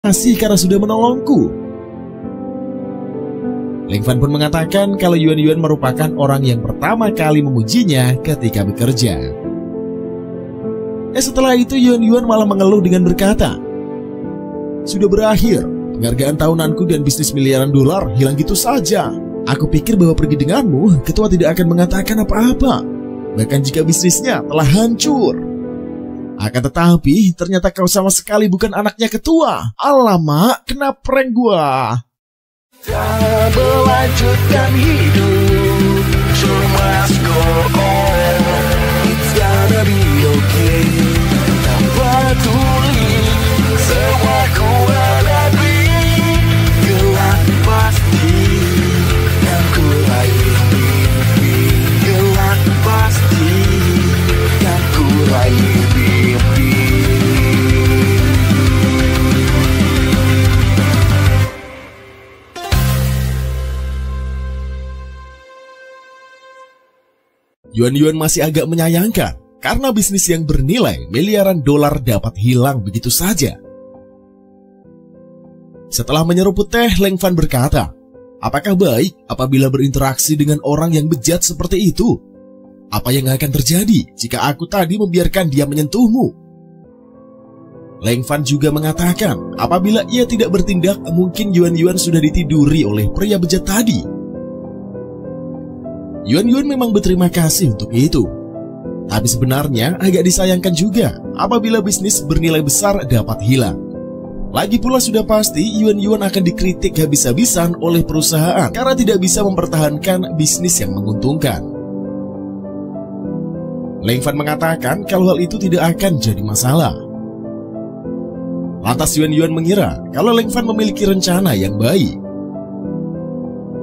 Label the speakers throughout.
Speaker 1: kasih karena sudah menolongku. Leng Fan pun mengatakan kalau Yuan Yuan merupakan orang yang pertama kali memujinya ketika bekerja. Setelah itu Yuan Yuan malah mengeluh dengan berkata, "Sudah berakhir, penghargaan tahunanku dan bisnis miliaran dolar hilang gitu saja. Aku pikir bahwa pergi denganmu, ketua tidak akan mengatakan apa-apa, bahkan jika bisnisnya telah hancur. Akan tetapi, ternyata kau sama sekali bukan anaknya ketua. Alamak, kena prank gua."
Speaker 2: Tak melanjutkan hidup, so must go on. It's gonna be okay. Tak peduli semua ku hadapi, gelap pasti yang ku raih mimpi. Gelap pasti yang ku raih mimpi.
Speaker 1: Yuan Yuan masih agak menyayangkan karena bisnis yang bernilai miliaran dolar dapat hilang begitu saja. Setelah menyeruput teh, Leng Fan berkata, "Apakah baik apabila berinteraksi dengan orang yang bejat seperti itu? Apa yang akan terjadi jika aku tadi membiarkan dia menyentuhmu?" Leng Fan juga mengatakan apabila ia tidak bertindak, mungkin Yuan Yuan sudah ditiduri oleh pria bejat tadi. Yuan Yuan memang berterima kasih untuk itu. Tapi sebenarnya agak disayangkan juga apabila bisnis bernilai besar dapat hilang. Lagi pula sudah pasti Yuan Yuan akan dikritik habis-habisan oleh perusahaan karena tidak bisa mempertahankan bisnis yang menguntungkan. Leng Fan mengatakan kalau hal itu tidak akan jadi masalah. Lantas Yuan Yuan mengira kalau Leng Fan memiliki rencana yang baik.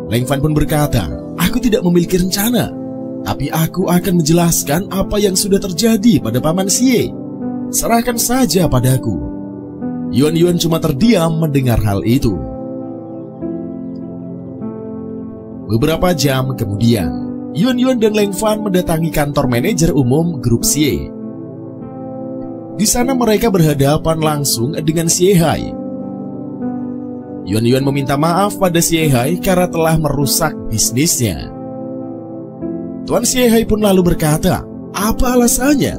Speaker 1: Leng Fan pun berkata, "Aku tidak memiliki rencana, tapi aku akan menjelaskan apa yang sudah terjadi pada Paman Xie. Serahkan saja padaku." Yuan Yuan cuma terdiam mendengar hal itu. Beberapa jam kemudian, Yuan Yuan dan Leng Fan mendatangi kantor manajer umum grup Xie. Di sana mereka berhadapan langsung dengan Xie Hai. Yuan Yuan meminta maaf pada Xie Hai karena telah merusak bisnisnya. Tuan Xie Hai pun lalu berkata, "Apa alasannya?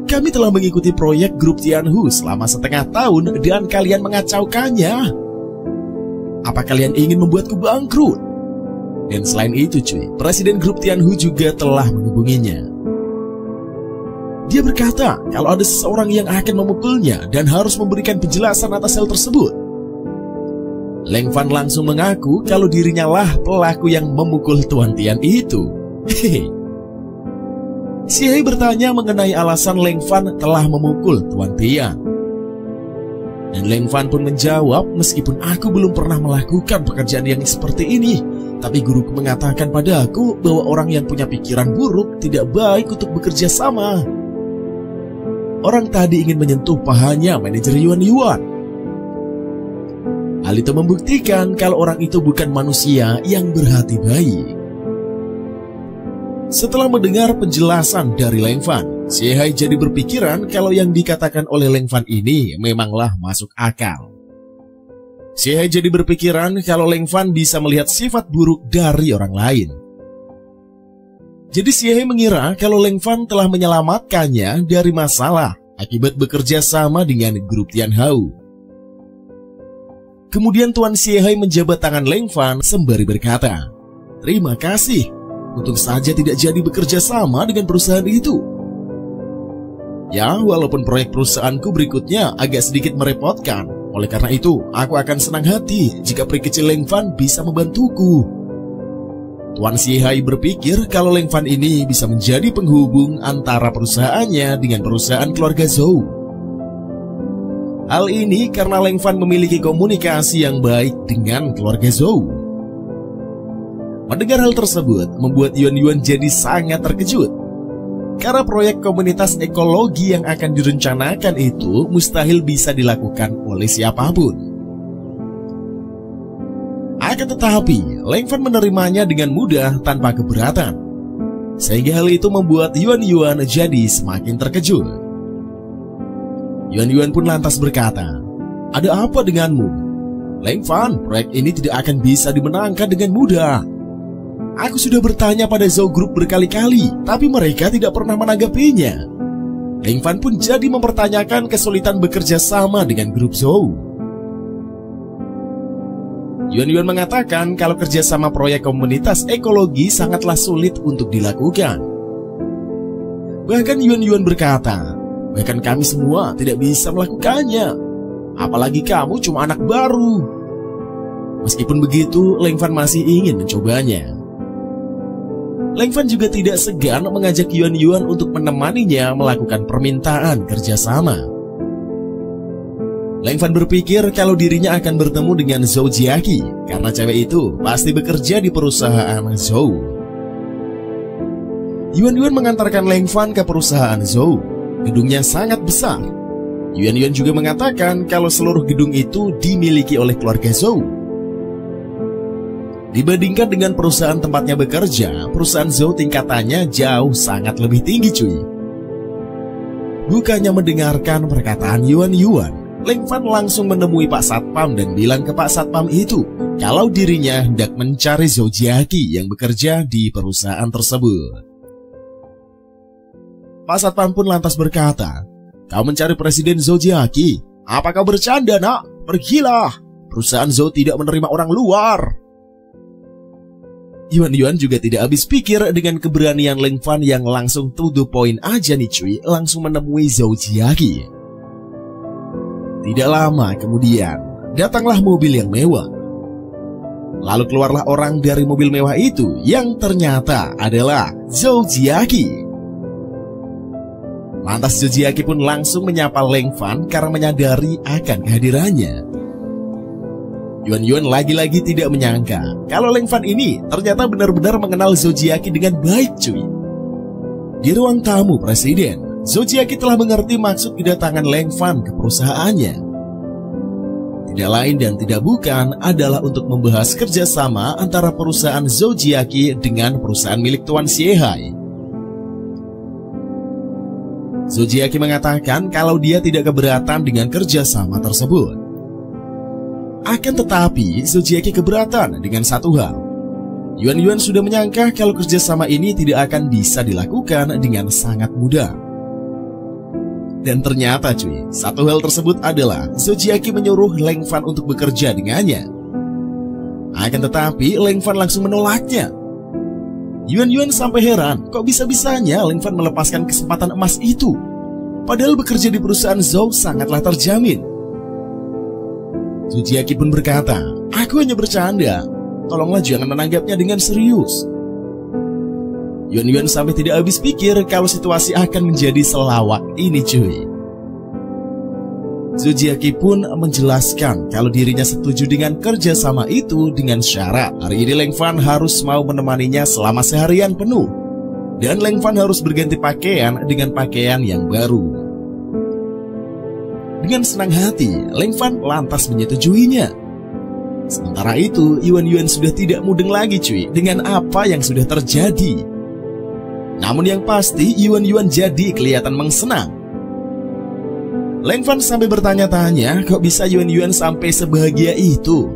Speaker 1: Kami telah mengikuti proyek grup Tianhu selama setengah tahun dan kalian mengacaukannya. Apa kalian ingin membuatku bangkrut?" Dan selain itu cuy, presiden grup Tianhu juga telah menghubunginya. Dia berkata kalau ada seseorang yang akan memukulnya dan harus memberikan penjelasan atas hal tersebut. Leng Fan langsung mengaku kalau dirinya lah pelaku yang memukul Tuan Tian itu. Xie Hai bertanya mengenai alasan Leng Fan telah memukul Tuan Tian. Dan Leng Fan pun menjawab, "Meskipun aku belum pernah melakukan pekerjaan yang seperti ini, tapi guruku mengatakan padaku bahwa orang yang punya pikiran buruk tidak baik untuk bekerja sama." Orang tadi ingin menyentuh pahanya manajer Yuan Yuan. Hal itu membuktikan kalau orang itu bukan manusia yang berhati baik. Setelah mendengar penjelasan dari Leng Fan, Xie Hai jadi berpikiran kalau yang dikatakan oleh Leng Fan ini memanglah masuk akal. Xie Hai jadi berpikiran kalau Leng Fan bisa melihat sifat buruk dari orang lain. Jadi Xie Hai mengira kalau Leng Fan telah menyelamatkannya dari masalah akibat bekerja sama dengan grup Tianhao. Kemudian Tuan Xie Hai menjabat tangan Leng Fan sembari berkata, "Terima kasih, untung saja tidak jadi bekerja sama dengan perusahaan itu. Ya, walaupun proyek perusahaanku berikutnya agak sedikit merepotkan, oleh karena itu aku akan senang hati jika peri kecil Leng Fan bisa membantuku." Tuan Xie Hai berpikir kalau Leng Fan ini bisa menjadi penghubung antara perusahaannya dengan perusahaan keluarga Zhou. Hal ini karena Leng Fan memiliki komunikasi yang baik dengan keluarga Zhou. Mendengar hal tersebut membuat Yuan Yuan jadi sangat terkejut. Karena proyek komunitas ekologi yang akan direncanakan itu mustahil bisa dilakukan oleh siapapun. Akan tetapi, Leng Fan menerimanya dengan mudah tanpa keberatan. Sehingga hal itu membuat Yuan Yuan jadi semakin terkejut. Yuan Yuan pun lantas berkata, Ada apa denganmu? Leng Fan, proyek ini tidak akan bisa dimenangkan dengan mudah. Aku sudah bertanya pada Zhou Group berkali-kali, tapi mereka tidak pernah menanggapinya. Leng Fan pun jadi mempertanyakan kesulitan bekerja sama dengan grup Zhou. Yuan Yuan mengatakan kalau kerjasama proyek komunitas ekologi sangatlah sulit untuk dilakukan. Bahkan Yuan Yuan berkata, bahkan kami semua tidak bisa melakukannya. Apalagi kamu cuma anak baru. Meskipun begitu, Leng Fan masih ingin mencobanya. Leng Fan juga tidak segan mengajak Yuan Yuan untuk menemaninya melakukan permintaan kerjasama. Leng Fan berpikir kalau dirinya akan bertemu dengan Zhou Jiaqi karena cewek itu pasti bekerja di perusahaan Zhou. Yuan Yuan mengantarkan Leng Fan ke perusahaan Zhou. Gedungnya sangat besar. Yuan Yuan juga mengatakan kalau seluruh gedung itu dimiliki oleh keluarga Zhou. Dibandingkan dengan perusahaan tempatnya bekerja, perusahaan Zhou tingkatannya jauh sangat lebih tinggi cuy. Bukannya mendengarkan perkataan Yuan Yuan, Leng Fan langsung menemui Pak Satpam dan bilang ke Pak Satpam itu kalau dirinya hendak mencari Zhou Jiaqi yang bekerja di perusahaan tersebut. Pak Satpam pun lantas berkata, "Kau mencari Presiden Zhou Jiaqi? Apa kau bercanda nak? Pergilah, perusahaan Zhou tidak menerima orang luar." Yuan Yuan juga tidak habis pikir dengan keberanian Leng Fan yang langsung to the point aja nih cuy, langsung menemui Zhou Jiaqi. Tidak lama kemudian, datanglah mobil yang mewah. Lalu keluarlah orang dari mobil mewah itu yang ternyata adalah Zhou Jiaqi. Lantas Zhou Jiaqi pun langsung menyapa Leng Fan karena menyadari akan kehadirannya. Yuan Yuan lagi-lagi tidak menyangka kalau Leng Fan ini ternyata benar-benar mengenal Zhou Jiaqi dengan baik cuy. Di ruang tamu presiden, Zhou Jiaqi telah mengerti maksud kedatangan Leng Fan ke perusahaannya. Tidak lain dan tidak bukan adalah untuk membahas kerjasama antara perusahaan Zhou Jiaqi dengan perusahaan milik Tuan Xiehai. Zhou Jiaqi mengatakan kalau dia tidak keberatan dengan kerjasama tersebut. Akan tetapi, Zhou Jiaqi keberatan dengan satu hal. Yuan Yuan sudah menyangka kalau kerjasama ini tidak akan bisa dilakukan dengan sangat mudah. Dan ternyata cuy, satu hal tersebut adalah Zhou Jiaqi menyuruh Leng Fan untuk bekerja dengannya. Akan tetapi, Leng Fan langsung menolaknya. Yuan Yuan sampai heran, kok bisa-bisanya Leng Fan melepaskan kesempatan emas itu? Padahal bekerja di perusahaan Zhou sangatlah terjamin. Zhou Jiaqi pun berkata, "Aku hanya bercanda. Tolonglah jangan menanggapnya dengan serius." Yuan Yuan sampai tidak habis pikir kalau situasi akan menjadi selawak ini cuy. Zhou Jiaqi pun menjelaskan kalau dirinya setuju dengan kerjasama itu dengan syarat hari ini Leng Fan harus mau menemaninya selama seharian penuh. Dan Leng Fan harus berganti pakaian dengan pakaian yang baru. Dengan senang hati, Leng Fan lantas menyetujuinya. Sementara itu, Yuan Yuan sudah tidak mudeng lagi cuy dengan apa yang sudah terjadi. Namun yang pasti, Yuan Yuan jadi kelihatan mengsenang. Leng Fan sampai bertanya-tanya kok bisa Yuan Yuan sampai sebahagia itu.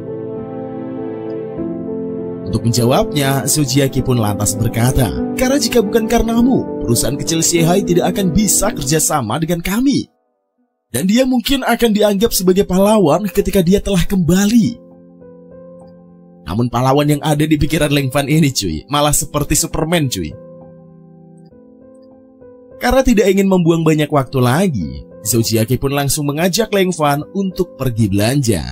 Speaker 1: Untuk menjawabnya, Zhou Jiaqi pun lantas berkata, "Karena jika bukan karenamu, perusahaan kecil Xiehai tidak akan bisa kerjasama dengan kami. Dan dia mungkin akan dianggap sebagai pahlawan ketika dia telah kembali." Namun pahlawan yang ada di pikiran Leng Fan ini cuy, malah seperti Superman cuy. Karena tidak ingin membuang banyak waktu lagi, Zhou Jiaqi pun langsung mengajak Leng Fan untuk pergi belanja.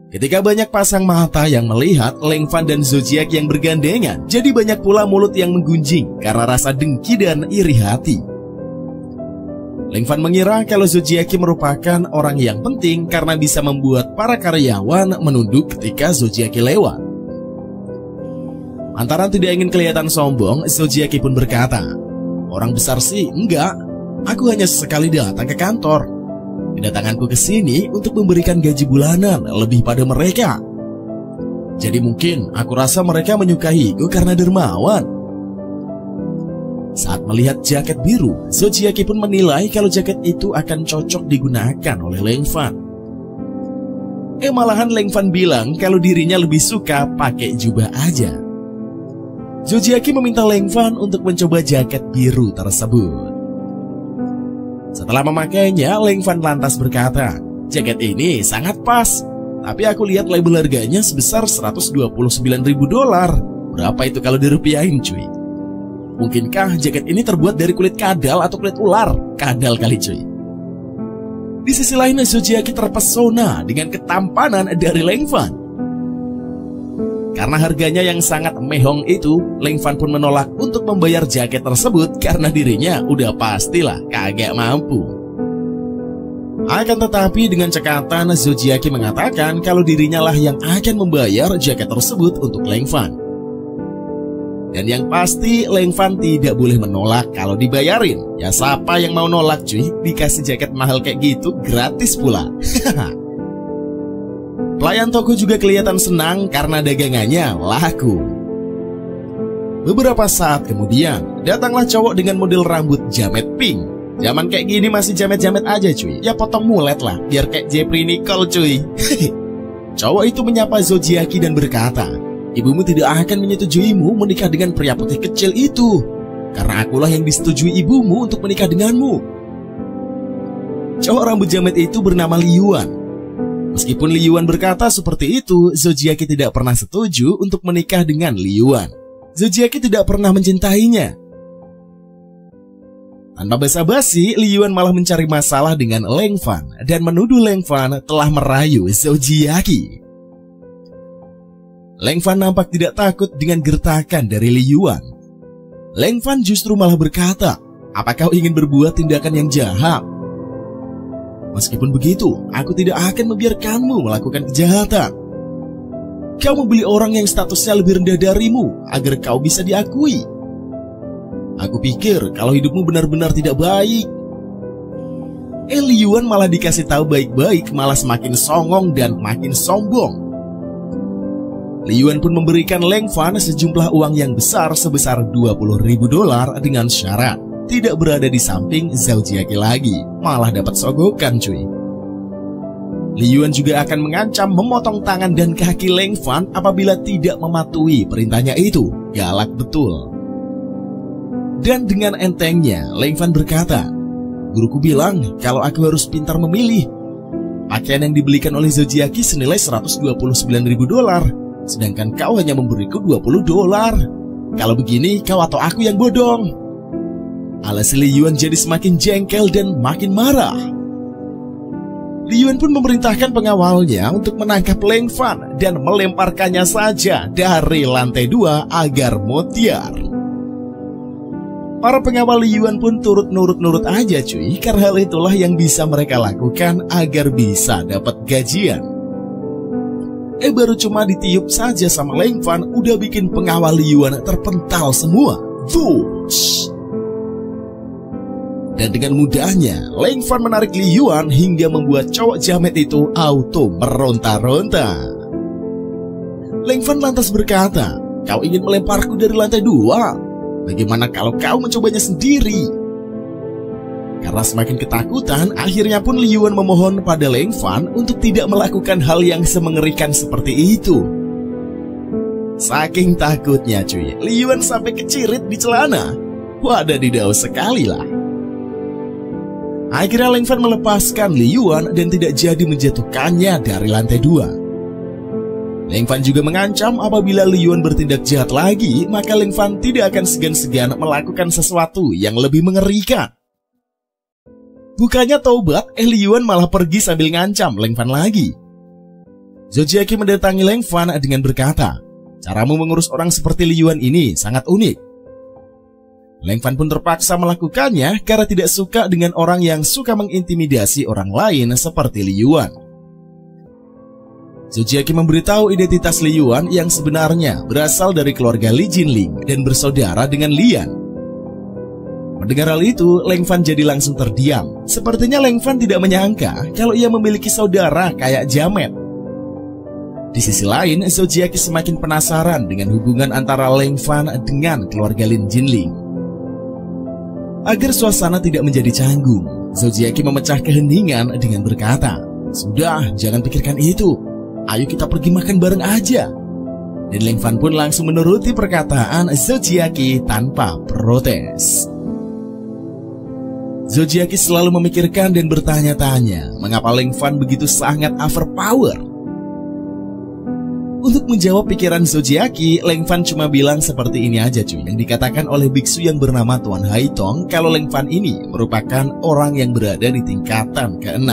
Speaker 1: Ketika banyak pasang mata yang melihat Leng Fan dan Zhou Jiaqi yang bergandengan, jadi banyak pula mulut yang menggunjing karena rasa dengki dan iri hati. Leng Fan mengira kalau Zhou Jiaqi merupakan orang yang penting karena bisa membuat para karyawan menunduk ketika Zhou Jiaqi lewat. Lantaran tidak ingin kelihatan sombong, Zhou Jiaqi pun berkata, "Orang besar sih enggak, aku hanya sesekali datang ke kantor. Kedatanganku ke sini untuk memberikan gaji bulanan lebih pada mereka. Jadi mungkin aku rasa mereka menyukaiku karena dermawan." Saat melihat jaket biru, Zojiaki pun menilai kalau jaket itu akan cocok digunakan oleh Leng Fan. Malahan Leng Fan bilang kalau dirinya lebih suka pakai jubah aja. Zojiaki meminta Leng Fan untuk mencoba jaket biru tersebut. Setelah memakainya, Leng Fan lantas berkata, "Jaket ini sangat pas, tapi aku lihat label harganya sebesar $129.000. Berapa itu kalau dirupiahin, cuy? Mungkinkah jaket ini terbuat dari kulit kadal atau kulit ular? Kadal kali, cuy." Di sisi lain, Zojiaki terpesona dengan ketampanan dari Leng Fan. Karena harganya yang sangat mehong itu, Leng Fan pun menolak untuk membayar jaket tersebut karena dirinya udah pastilah kagak mampu. Akan tetapi dengan cekatan, Zojiaki mengatakan kalau dirinya lah yang akan membayar jaket tersebut untuk Leng Fan. Dan yang pasti Leng Fan tidak boleh menolak kalau dibayarin. Ya siapa yang mau nolak, cuy? Dikasih jaket mahal kayak gitu gratis pula. Pelayan toko juga kelihatan senang karena dagangannya laku. Beberapa saat kemudian, datanglah cowok dengan model rambut jamet pink. Zaman kayak gini masih jamet-jamet aja, cuy. Ya potong mulet lah, biar kayak Jeffrey Nicole, cuy. Cowok itu menyapa Zojiaki dan berkata, "Ibumu tidak akan menyetujuimu menikah dengan pria putih kecil itu, karena akulah yang disetujui ibumu untuk menikah denganmu." Cowok rambut jamet itu bernama Liyuan. Meskipun Liyuan berkata seperti itu, Zojiaki tidak pernah setuju untuk menikah dengan Liyuan. Zojiaki tidak pernah mencintainya. Tanpa basa-basi, Liyuan malah mencari masalah dengan Leng Fan dan menuduh Leng Fan telah merayu Zojiaki. Leng Fan nampak tidak takut dengan gertakan dari Liyuan. Leng Fan justru malah berkata, "Apa kau ingin berbuat tindakan yang jahat? Meskipun begitu, aku tidak akan membiarkanmu melakukan kejahatan. Kau membeli orang yang statusnya lebih rendah darimu agar kau bisa diakui. Aku pikir kalau hidupmu benar-benar tidak baik." Liyuan malah dikasih tahu baik-baik malah semakin songong dan makin sombong. Liyuan pun memberikan Leng Fan sejumlah uang yang besar sebesar $20.000 dengan syarat tidak berada di samping Zojiaki lagi, malah dapat sogokan, cuy. Liyuan juga akan mengancam memotong tangan dan kaki Leng Fan apabila tidak mematuhi perintahnya itu. Galak betul. Dan dengan entengnya, Leng Fan berkata, "Guruku bilang kalau aku harus pintar memilih. Pakaian yang dibelikan oleh Zojiaki senilai $129.000, sedangkan kau hanya memberiku $20. Kalau begini, kau atau aku yang bodong." Alhasil Liyuan jadi semakin jengkel dan makin marah. Liyuan pun memerintahkan pengawalnya untuk menangkap Leng Fan dan melemparkannya saja dari lantai 2 agar mutiar. Para pengawal Liyuan pun turut nurut-nurut aja, cuy, karena hal itulah yang bisa mereka lakukan agar bisa dapat gajian. Baru cuma ditiup saja sama Leng Fan udah bikin pengawal Liyuan terpental semua. Vush! Dan dengan mudahnya, Leng Fan menarik Liyuan hingga membuat cowok jamet itu auto meronta-ronta. Leng Fan lantas berkata, "Kau ingin melemparku dari lantai 2? Bagaimana kalau kau mencobanya sendiri?" Karena semakin ketakutan, akhirnya pun Liyuan memohon pada Leng Fan untuk tidak melakukan hal yang semengerikan seperti itu. Saking takutnya, cuy, Liyuan sampai kecirit di celana. Wadadidaw sekali lah. Akhirnya Leng Fan melepaskan Liyuan dan tidak jadi menjatuhkannya dari lantai 2. Leng Fan juga mengancam apabila Liyuan bertindak jahat lagi, maka Leng Fan tidak akan segan-segan melakukan sesuatu yang lebih mengerikan. Bukannya taubat, Liyuan malah pergi sambil ngancam Leng Fan lagi. Zojiaki mendatangi Leng Fan dengan berkata, "Caramu mengurus orang seperti Liyuan ini sangat unik." Leng Fan pun terpaksa melakukannya karena tidak suka dengan orang yang suka mengintimidasi orang lain seperti Liyuan. Zojiaki memberitahu identitas Liyuan yang sebenarnya berasal dari keluarga Li Jinling dan bersaudara dengan Lian. Mendengar hal itu, Leng Fan jadi langsung terdiam. Sepertinya Leng Fan tidak menyangka kalau ia memiliki saudara kayak jamet. Di sisi lain, Zojiaki semakin penasaran dengan hubungan antara Leng Fan dengan keluarga Lin Jinling. Agar suasana tidak menjadi canggung, Zojiaki memecah keheningan dengan berkata, "Sudah, jangan pikirkan itu. Ayo kita pergi makan bareng aja." Dan Leng Fan pun langsung menuruti perkataan Zojiaki tanpa protes. Zojiaki selalu memikirkan dan bertanya-tanya mengapa Leng Fan begitu sangat overpower. Untuk menjawab pikiran Zojiaki, Leng Fan cuma bilang seperti ini aja cuy, yang dikatakan oleh biksu yang bernama Tuan Haitong kalau Leng Fan ini merupakan orang yang berada di tingkatan ke-6.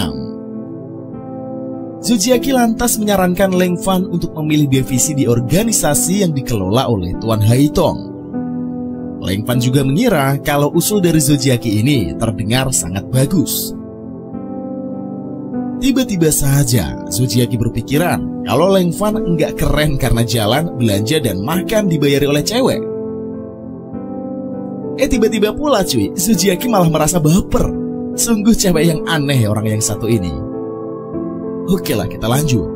Speaker 1: Zojiaki lantas menyarankan Leng Fan untuk memilih divisi di organisasi yang dikelola oleh Tuan Haitong. Leng Fan juga mengira kalau usul dari Zojiaki ini terdengar sangat bagus. Tiba-tiba saja Zojiaki berpikiran kalau Leng Fan enggak keren karena jalan, belanja, dan makan dibayari oleh cewek. Tiba-tiba pula cuy, Zojiaki malah merasa baper. Sungguh cewek yang aneh orang yang satu ini. Oke lah, kita lanjut.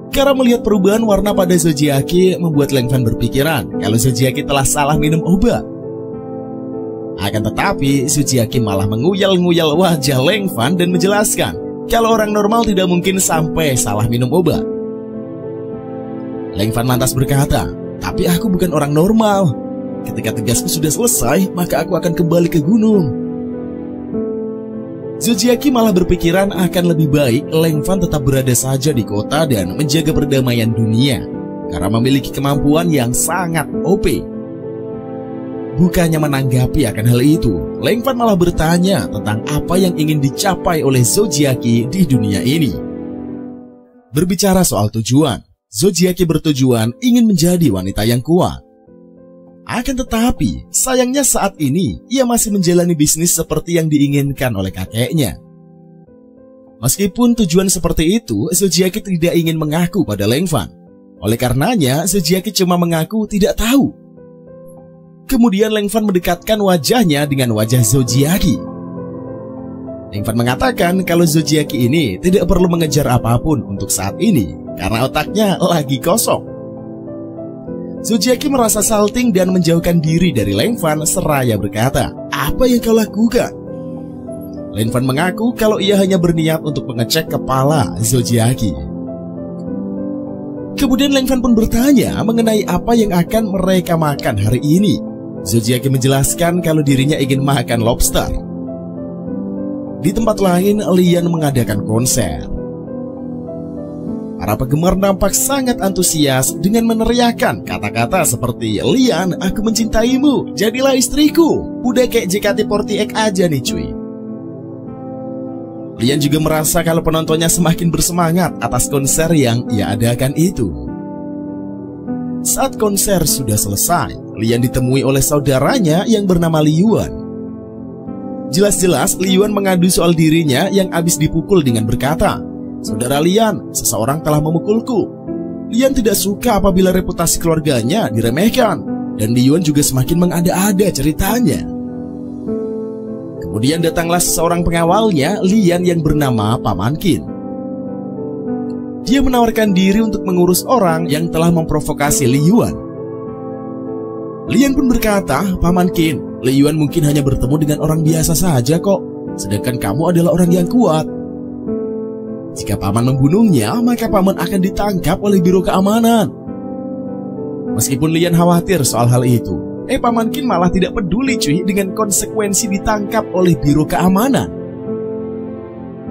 Speaker 1: Karena melihat perubahan warna pada Zojiaki membuat Leng Fan berpikiran kalau Zojiaki telah salah minum obat. Akan tetapi Zojiaki malah menguyal-nguyal wajah Leng Fan dan menjelaskan kalau orang normal tidak mungkin sampai salah minum obat. Leng Fan lantas berkata, "Tapi aku bukan orang normal. Ketika tugasku sudah selesai, maka aku akan kembali ke gunung." Zojiaki malah berpikiran akan lebih baik Leng Fan tetap berada saja di kota dan menjaga perdamaian dunia, karena memiliki kemampuan yang sangat OP. Bukannya menanggapi akan hal itu, Leng Fan malah bertanya tentang apa yang ingin dicapai oleh Zojiaki di dunia ini. Berbicara soal tujuan, Zojiaki bertujuan ingin menjadi wanita yang kuat. Akan tetapi, sayangnya saat ini ia masih menjalani bisnis seperti yang diinginkan oleh kakeknya. Meskipun tujuan seperti itu, Zojiaki tidak ingin mengaku pada Leng Fan. Oleh karenanya, Zojiaki cuma mengaku tidak tahu. Kemudian Leng Fan mendekatkan wajahnya dengan wajah Zojiaki. Leng Fan mengatakan kalau Zojiaki ini tidak perlu mengejar apapun untuk saat ini, karena otaknya lagi kosong. Zojiaki merasa salting dan menjauhkan diri dari Leng Fan seraya berkata, "Apa yang kau lakukan?" Leng Fan mengaku kalau ia hanya berniat untuk mengecek kepala Zojiaki. Kemudian Leng Fan pun bertanya mengenai apa yang akan mereka makan hari ini. Zojiaki menjelaskan kalau dirinya ingin makan lobster. Di tempat lain, Lian mengadakan konser. Para penggemar nampak sangat antusias dengan meneriakkan kata-kata seperti, "Lian, aku mencintaimu, jadilah istriku." Udah kayak JKT48 aja nih cuy. Lian juga merasa kalau penontonnya semakin bersemangat atas konser yang ia adakan itu. Saat konser sudah selesai, Lian ditemui oleh saudaranya yang bernama Liyuan. Jelas-jelas Liyuan mengadu soal dirinya yang habis dipukul dengan berkata, "Saudara Lian, seseorang telah memukulku." Lian tidak suka apabila reputasi keluarganya diremehkan, dan Liyuan juga semakin mengada-ada ceritanya. Kemudian datanglah seseorang pengawalnya, Lian, yang bernama Paman Qin. Dia menawarkan diri untuk mengurus orang yang telah memprovokasi Liyuan. Lian pun berkata, "Paman Qin, Liyuan mungkin hanya bertemu dengan orang biasa saja kok, sedangkan kamu adalah orang yang kuat. Jika paman membunuhnya, maka paman akan ditangkap oleh Biro Keamanan." Meskipun Lian khawatir soal hal itu, Paman Qin malah tidak peduli cuy dengan konsekuensi ditangkap oleh Biro Keamanan.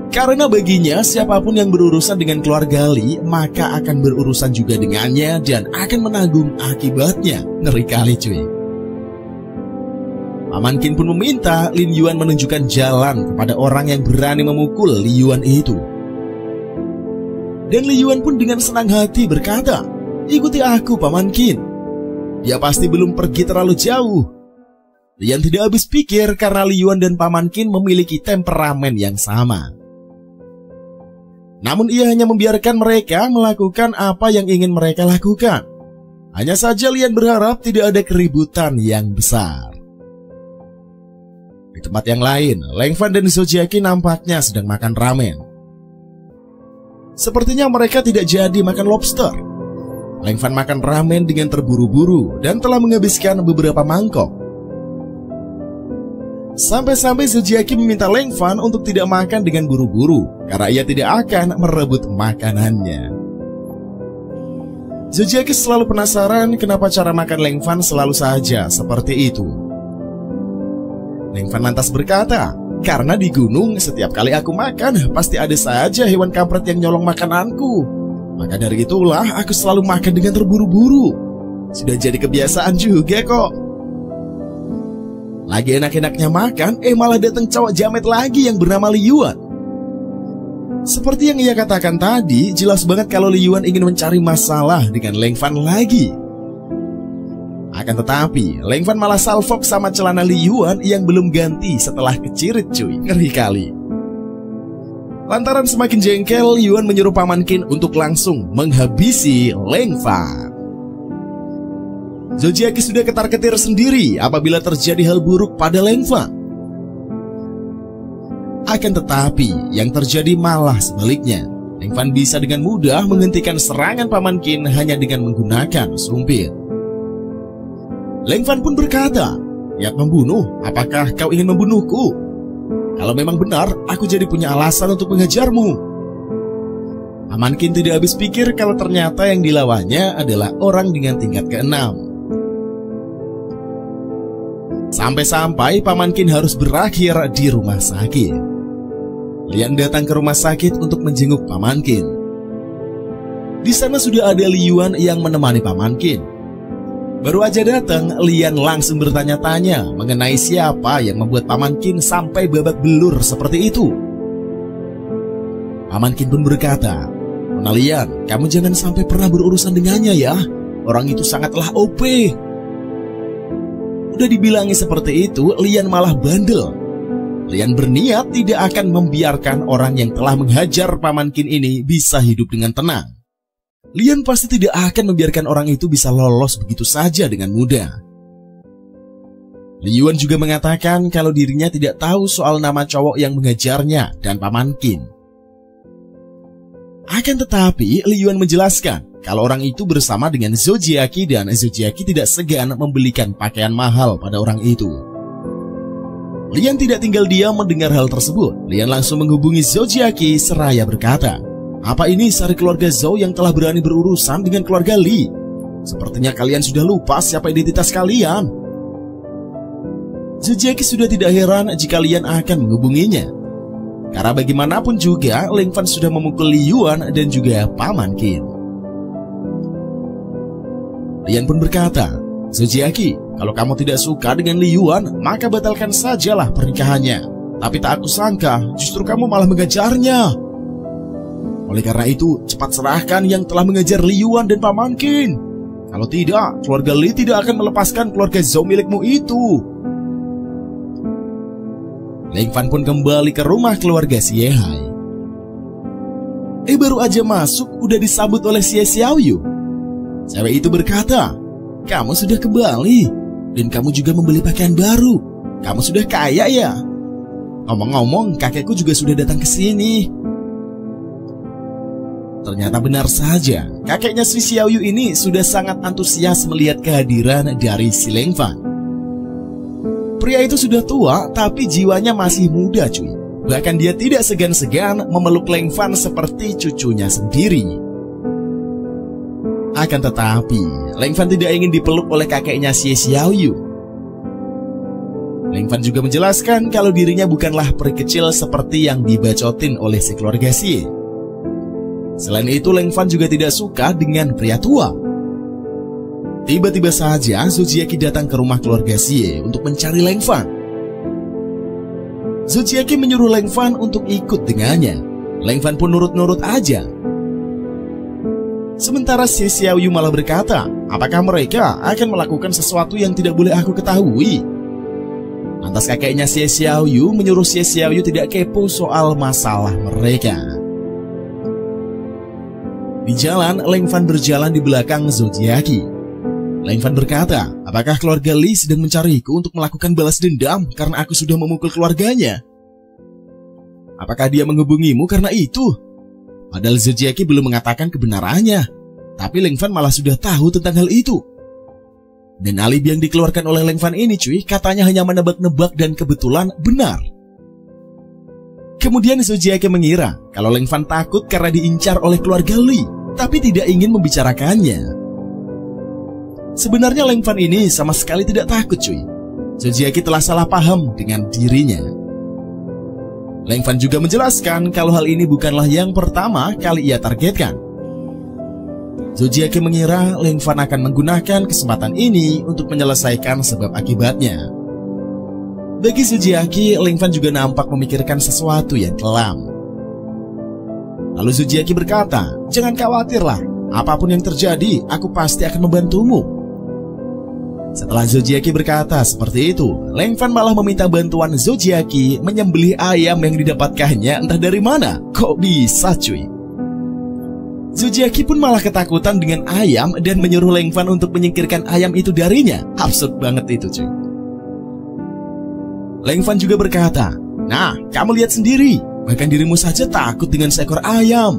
Speaker 1: Karena baginya siapapun yang berurusan dengan keluarga Li, maka akan berurusan juga dengannya dan akan menanggung akibatnya. Ngeri kali cuy. Paman Qin pun meminta Lin Yuan menunjukkan jalan kepada orang yang berani memukul Li Yuan itu. Dan Li Yuan pun dengan senang hati berkata, "Ikuti aku, Paman Qin. Dia pasti belum pergi terlalu jauh." Lian tidak habis pikir karena Li Yuan dan Paman Qin memiliki temperamen yang sama. Namun ia hanya membiarkan mereka melakukan apa yang ingin mereka lakukan. Hanya saja Lian berharap tidak ada keributan yang besar. Di tempat yang lain, Leng Fan dan Zojiaki nampaknya sedang makan ramen. Sepertinya mereka tidak jadi makan lobster. Leng Fan makan ramen dengan terburu-buru dan telah menghabiskan beberapa mangkok. Sampai-sampai Zojiaki meminta Leng Fan untuk tidak makan dengan buru-buru karena ia tidak akan merebut makanannya. Zojiaki selalu penasaran kenapa cara makan Leng Fan selalu saja seperti itu. Leng Fan lantas berkata, "Karena di gunung setiap kali aku makan pasti ada saja hewan kampret yang nyolong makananku. Maka dari itulah aku selalu makan dengan terburu-buru. Sudah jadi kebiasaan juga kok." Lagi enak-enaknya makan, malah datang cowok jamet lagi yang bernama Li Yuan. Seperti yang ia katakan tadi, jelas banget kalau Li Yuan ingin mencari masalah dengan Leng Fan lagi. Akan tetapi, Leng Fan malah salfok sama celana Li Yuan yang belum ganti setelah kecirit cuy, ngeri kali. Lantaran semakin jengkel, Yuan menyuruh Paman Qin untuk langsung menghabisi Leng Fan. Zojiaki sudah ketar-ketir sendiri apabila terjadi hal buruk pada Leng Fan. Akan tetapi, yang terjadi malah sebaliknya. Leng Fan bisa dengan mudah menghentikan serangan Paman Qin hanya dengan menggunakan sumpit. Leng Fan pun berkata, "Niat membunuh, apakah kau ingin membunuhku? Kalau memang benar, aku jadi punya alasan untuk mengejarmu." Paman Qin tidak habis pikir kalau ternyata yang dilawannya adalah orang dengan tingkat ke-6. Sampai-sampai Paman Qin harus berakhir di rumah sakit. Lian datang ke rumah sakit untuk menjenguk Paman Qin. Di sana sudah ada Li Yuan yang menemani Paman Qin. Baru aja datang, Lian langsung bertanya-tanya mengenai siapa yang membuat Paman Qin sampai babak belur seperti itu. Paman Qin pun berkata, "Nona Lian, kamu jangan sampai pernah berurusan dengannya ya. Orang itu sangatlah OP." Udah dibilangi seperti itu, Lian malah bandel. Lian berniat tidak akan membiarkan orang yang telah menghajar Paman Qin ini bisa hidup dengan tenang. Lian pasti tidak akan membiarkan orang itu bisa lolos begitu saja dengan mudah. Li Yuan juga mengatakan kalau dirinya tidak tahu soal nama cowok yang mengejarnya dan Paman Qin. Akan tetapi, Li Yuan menjelaskan kalau orang itu bersama dengan Zojiaki dan Zojiaki tidak segan membelikan pakaian mahal pada orang itu. Lian tidak tinggal diam mendengar hal tersebut. Lian langsung menghubungi Zojiaki seraya berkata, "Apa ini sari keluarga Zhou yang telah berani berurusan dengan keluarga Li? Sepertinya kalian sudah lupa siapa identitas kalian." Zojiaki sudah tidak heran jika Lian akan menghubunginya. Karena bagaimanapun juga, Leng Fan sudah memukul Li Yuan dan juga Paman Qin. Lian pun berkata, "Zojiaki, kalau kamu tidak suka dengan Li Yuan, maka batalkan sajalah pernikahannya. Tapi tak aku sangka, justru kamu malah mengejarnya. Oleh karena itu, cepat serahkan yang telah mengejar Li Yuan dan Paman Qin. Kalau tidak, keluarga Li tidak akan melepaskan keluarga Zhou milikmu itu." Leng Fan pun kembali ke rumah keluarga Xie Hai. Baru aja masuk, udah disambut oleh Xie Xiaoyu. Cewek itu berkata, "Kamu sudah kembali, dan kamu juga membeli pakaian baru. Kamu sudah kaya ya? Ngomong-ngomong, kakekku juga sudah datang ke sini." Ternyata benar saja, kakeknya si Xiaoyu ini sudah sangat antusias melihat kehadiran dari si Leng Fan. Pria itu sudah tua, tapi jiwanya masih muda cuy. Bahkan dia tidak segan-segan memeluk Leng Fan seperti cucunya sendiri. Akan tetapi, Leng Fan tidak ingin dipeluk oleh kakeknya Xie Xiaoyu. Leng Fan juga menjelaskan kalau dirinya bukanlah peri kecil seperti yang dibacotin oleh si keluarga Xie. Selain itu, Leng Fan juga tidak suka dengan pria tua. Tiba-tiba saja Zojiaki datang ke rumah keluarga Xie untuk mencari Leng Fan. Zojiaki menyuruh Leng Fan untuk ikut dengannya. Leng Fan pun nurut-nurut aja. Sementara Xie Xiaoyu malah berkata, "Apakah mereka akan melakukan sesuatu yang tidak boleh aku ketahui?" Lantas kakeknya Xie Xiaoyu menyuruh Xie Xiaoyu tidak kepo soal masalah mereka. Di jalan, Leng Fan berjalan di belakang Zojiaki. Leng Fan berkata, "Apakah keluarga Li sedang mencariku untuk melakukan balas dendam karena aku sudah memukul keluarganya? Apakah dia menghubungimu karena itu?" Padahal Zojiaki belum mengatakan kebenarannya, tapi Leng Fan malah sudah tahu tentang hal itu. Dan alibi yang dikeluarkan oleh Leng Fan ini cuy, katanya hanya menebak-nebak dan kebetulan benar. Kemudian Zojiake mengira kalau Leng Fan takut karena diincar oleh keluarga Lee, tapi tidak ingin membicarakannya. Sebenarnya Leng Fan ini sama sekali tidak takut cuy. Zojiake telah salah paham dengan dirinya. Leng Fan juga menjelaskan kalau hal ini bukanlah yang pertama kali ia targetkan. Zojiake mengira Leng Fan akan menggunakan kesempatan ini untuk menyelesaikan sebab akibatnya. Bagi Zojiake, Leng Fan juga nampak memikirkan sesuatu yang kelam. Lalu Zojiake berkata, "Jangan khawatirlah, apapun yang terjadi, aku pasti akan membantumu." Setelah Zojiake berkata seperti itu, Leng Fan malah meminta bantuan Zojiake menyembelih ayam yang didapatkannya entah dari mana. Kok bisa cuy? Zojiake pun malah ketakutan dengan ayam dan menyuruh Leng Fan untuk menyingkirkan ayam itu darinya. Absurd banget itu cuy. Leng Fan juga berkata, "Nah, kamu lihat sendiri, bahkan dirimu saja takut dengan seekor ayam."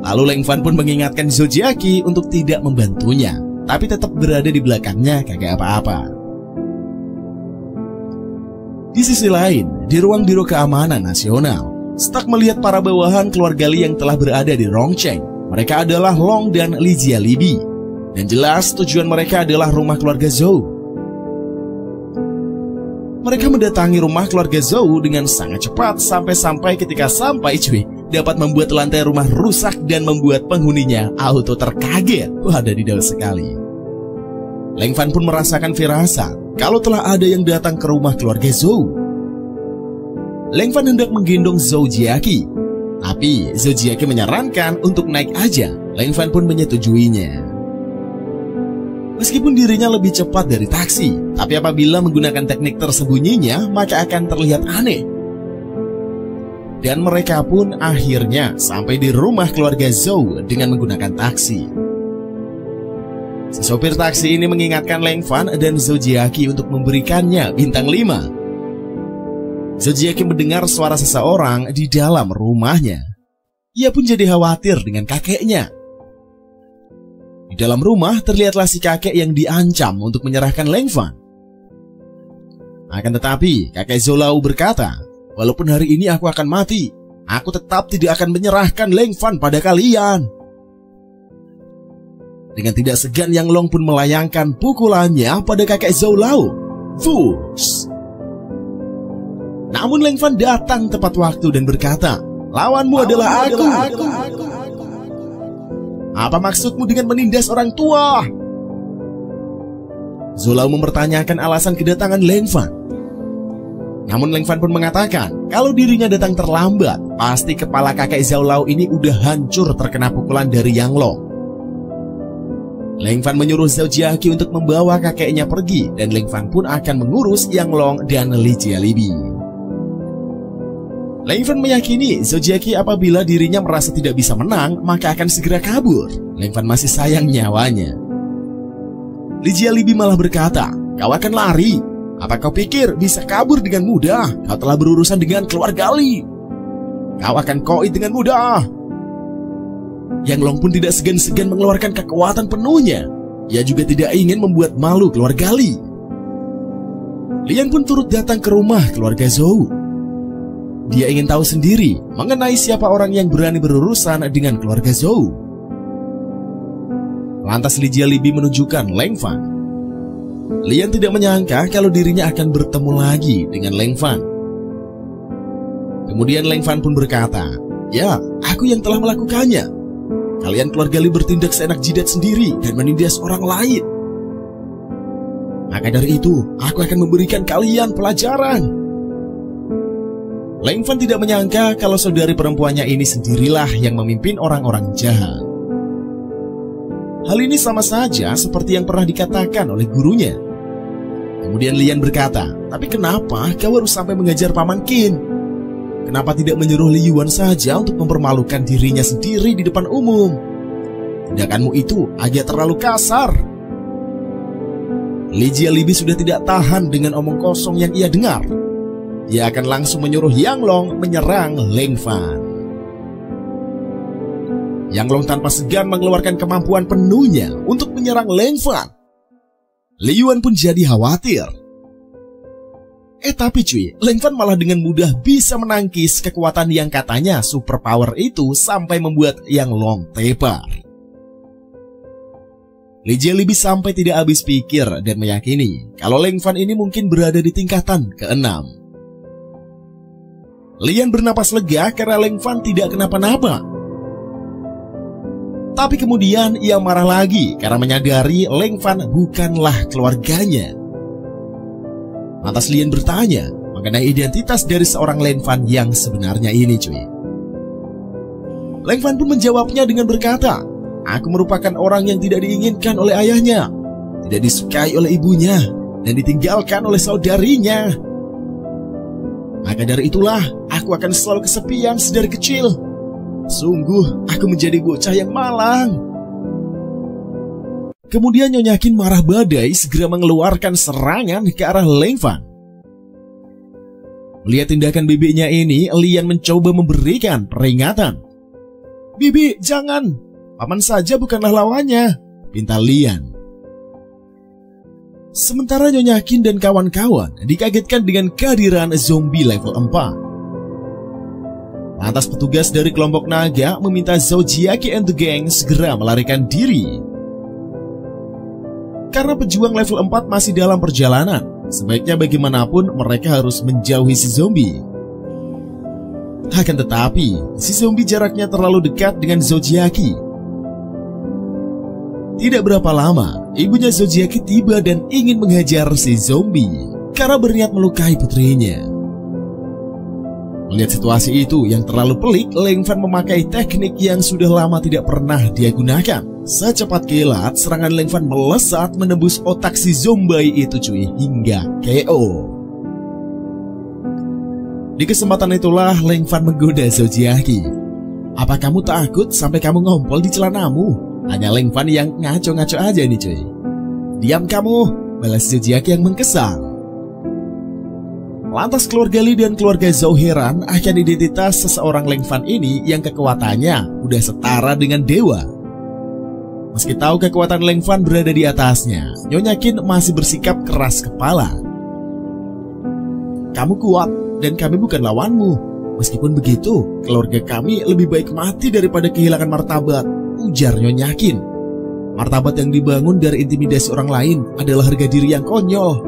Speaker 1: Lalu Leng Fan pun mengingatkan Zojiake untuk tidak membantunya, tapi tetap berada di belakangnya kagak apa-apa. Di sisi lain, di ruang Biro Keamanan Nasional, Stark melihat para bawahan keluarga Lee yang telah berada di Rongcheng. Mereka adalah Long dan Li Jialibi. Dan jelas tujuan mereka adalah rumah keluarga Zhou. Mereka mendatangi rumah keluarga Zhou dengan sangat cepat sampai ketika sampai cuy, dapat membuat lantai rumah rusak dan membuat penghuninya auto terkaget. Wadidaw sekali. Leng Fan pun merasakan firasat kalau telah ada yang datang ke rumah keluarga Zhou. Leng Fan hendak menggendong Zojiake, tapi Zojiake menyarankan untuk naik aja. Leng Fan pun menyetujuinya. Meskipun dirinya lebih cepat dari taksi, tapi apabila menggunakan teknik tersembunyinya, maka akan terlihat aneh. Dan mereka pun akhirnya sampai di rumah keluarga Zhou dengan menggunakan taksi. Si sopir taksi ini mengingatkan Leng Fan dan Zojiake untuk memberikannya bintang 5. Zojiake mendengar suara seseorang di dalam rumahnya. Ia pun jadi khawatir dengan kakeknya. Di dalam rumah terlihatlah si kakek yang diancam untuk menyerahkan Leng Fan. Akan tetapi kakek Zhou berkata, "Walaupun hari ini aku akan mati, aku tetap tidak akan menyerahkan Leng Fan pada kalian." Dengan tidak segan Yang Long pun melayangkan pukulannya pada kakek Zhou. Fush! Namun Leng Fan datang tepat waktu dan berkata, "Lawanmu adalah aku. Apa maksudmu dengan menindas orang tua?" Zhou mempertanyakan alasan kedatangan Leng Fan. Namun Leng Fan pun mengatakan kalau dirinya datang terlambat, pasti kepala kakek Zhou ini udah hancur terkena pukulan dari Yang Long. Leng Fan menyuruh Zojiake untuk membawa kakeknya pergi, dan Leng Fan pun akan mengurus Yang Long dan Li Jialibi. Leng Fan meyakini Zojiake apabila dirinya merasa tidak bisa menang, maka akan segera kabur. Leng Fan masih sayang nyawanya. Li Jialibi malah berkata, "Kau akan lari? Apa kau pikir bisa kabur dengan mudah? Kau telah berurusan dengan keluarga Li. Kau akan koit dengan mudah." Yang Long pun tidak segan-segan mengeluarkan kekuatan penuhnya. Ia juga tidak ingin membuat malu keluarga Li. Lian pun turut datang ke rumah keluarga Zhou. Dia ingin tahu sendiri mengenai siapa orang yang berani berurusan dengan keluarga Zhou. Lantas Li Jialibi menunjukkan Leng Fan. Lian tidak menyangka kalau dirinya akan bertemu lagi dengan Leng Fan. Kemudian Leng Fan pun berkata, "Ya, aku yang telah melakukannya. Kalian keluarga Li bertindak seenak jidat sendiri dan menindas orang lain. Maka dari itu, aku akan memberikan kalian pelajaran." Leng Fan tidak menyangka kalau saudari perempuannya ini sendirilah yang memimpin orang-orang jahat. Hal ini sama saja seperti yang pernah dikatakan oleh gurunya. Kemudian Lian berkata, "Tapi kenapa kau harus sampai mengajar Paman Qin? Kenapa tidak menyuruh Li Yuan saja untuk mempermalukan dirinya sendiri di depan umum? Tindakanmu itu agak terlalu kasar." Li Jialibi sudah tidak tahan dengan omong kosong yang ia dengar. Dia akan langsung menyuruh Yang Long menyerang Leng Fan. Yang Long tanpa segan mengeluarkan kemampuan penuhnya untuk menyerang Leng Fan. Li Yuan pun jadi khawatir. Tapi cuy, Leng Fan malah dengan mudah bisa menangkis kekuatan yang katanya super power itu sampai membuat Yang Long tepar. Li Jielibi sampai tidak habis pikir dan meyakini kalau Leng Fan ini mungkin berada di tingkatan ke-6. Lian bernapas lega karena Leng Fan tidak kenapa-napa. Tapi kemudian ia marah lagi karena menyadari Leng Fan bukanlah keluarganya. Lantas Lian bertanya mengenai identitas dari seorang Leng Fan yang sebenarnya ini cuy. Leng Fan pun menjawabnya dengan berkata, "Aku merupakan orang yang tidak diinginkan oleh ayahnya, tidak disukai oleh ibunya, dan ditinggalkan oleh saudarinya. Maka dari itulah aku akan selalu kesepian sedari kecil. Sungguh aku menjadi bocah yang malang." Kemudian Nyonya Qin marah badai segera mengeluarkan serangan ke arah Leng Fan. Melihat tindakan bibiknya ini, Lian mencoba memberikan peringatan. "Bibi, jangan. Paman saja bukanlah lawannya," pinta Lian. Sementara Nyonya Qin dan kawan-kawan dikagetkan dengan kehadiran zombie level 4. Lantas petugas dari kelompok naga meminta Zhou Jiaqi and the gang segera melarikan diri. Karena pejuang level 4 masih dalam perjalanan, sebaiknya bagaimanapun mereka harus menjauhi si zombie. Akan tetapi, si zombie jaraknya terlalu dekat dengan Zhou Jiaqi. Tidak berapa lama, ibunya Zhou Jiaqi tiba dan ingin menghajar si zombie karena berniat melukai putrinya. Melihat situasi itu yang terlalu pelik, Leng Fan memakai teknik yang sudah lama tidak pernah dia gunakan. Secepat kilat, serangan Leng Fan melesat menembus otak si zombie itu cuy, hingga KO. Di kesempatan itulah Leng Fan menggoda Zhou Jiaqi. "Apa kamu takut sampai kamu ngompol di celanamu?" Tanya Leng Fan yang ngaco-ngaco aja nih cuy. "Diam kamu," balas Zhou Jiaqi yang mengkesang. Lantas keluarga Li dan keluarga Zhou heran akan identitas seseorang Leng Fan ini yang kekuatannya udah setara dengan dewa. Meski tahu kekuatan Leng Fan berada di atasnya, Nyonya Qin masih bersikap keras kepala. "Kamu kuat dan kami bukan lawanmu. Meskipun begitu, keluarga kami lebih baik mati daripada kehilangan martabat," ujar Nyonya Qin. "Martabat yang dibangun dari intimidasi orang lain adalah harga diri yang konyol,"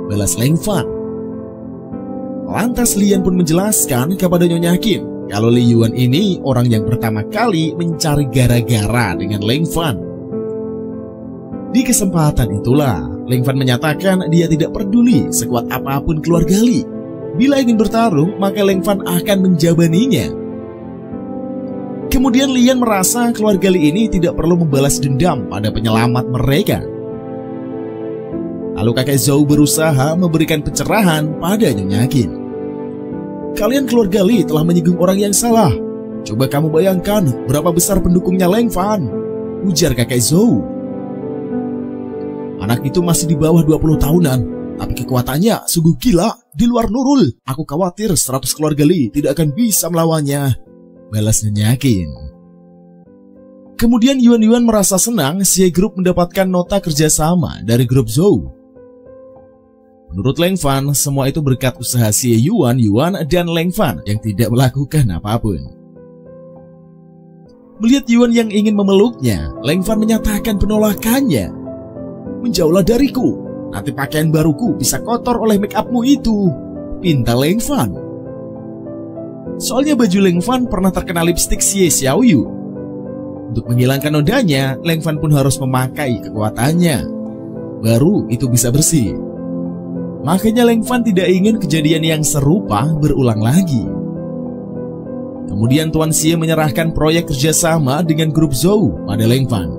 Speaker 1: balas Leng Fan. Lantas Lian pun menjelaskan kepada Nyonya Qin kalau Li Yuan ini orang yang pertama kali mencari gara-gara dengan Leng Fan. Di kesempatan itulah, Leng Fan menyatakan dia tidak peduli sekuat apapun keluarga Li. Bila ingin bertarung, maka Leng Fan akan menjabaninya. Kemudian Lian merasa keluarga Li ini tidak perlu membalas dendam pada penyelamat mereka. Lalu kakek Zhou berusaha memberikan pencerahan pada Nyonya Qin. "Kalian keluarga Li telah menyinggung orang yang salah. Coba kamu bayangkan berapa besar pendukungnya Leng Fan," ujar kakek Zhou. "Anak itu masih di bawah 20 tahunan, tapi kekuatannya sungguh gila, di luar nurul. Aku khawatir 100 keluarga Li tidak akan bisa melawannya," balas Nyonya Qin. Kemudian Yuan merasa senang si grup mendapatkan nota kerjasama dari grup Zhou. Menurut Leng Fan, semua itu berkat usaha si Yuan dan Leng Fan yang tidak melakukan apapun. Melihat Yuan yang ingin memeluknya, Leng Fan menyatakan penolakannya. "Menjauhlah dariku, nanti pakaian baruku bisa kotor oleh make upmu itu," pinta Leng Fan. Soalnya baju Leng Fan pernah terkena lipstik Xie Xiaoyu. Untuk menghilangkan nodanya, Leng Fan pun harus memakai kekuatannya. Baru itu bisa bersih. Makanya Leng Fan tidak ingin kejadian yang serupa berulang lagi. Kemudian Tuan Xie menyerahkan proyek kerjasama dengan grup Zhou pada Leng Fan.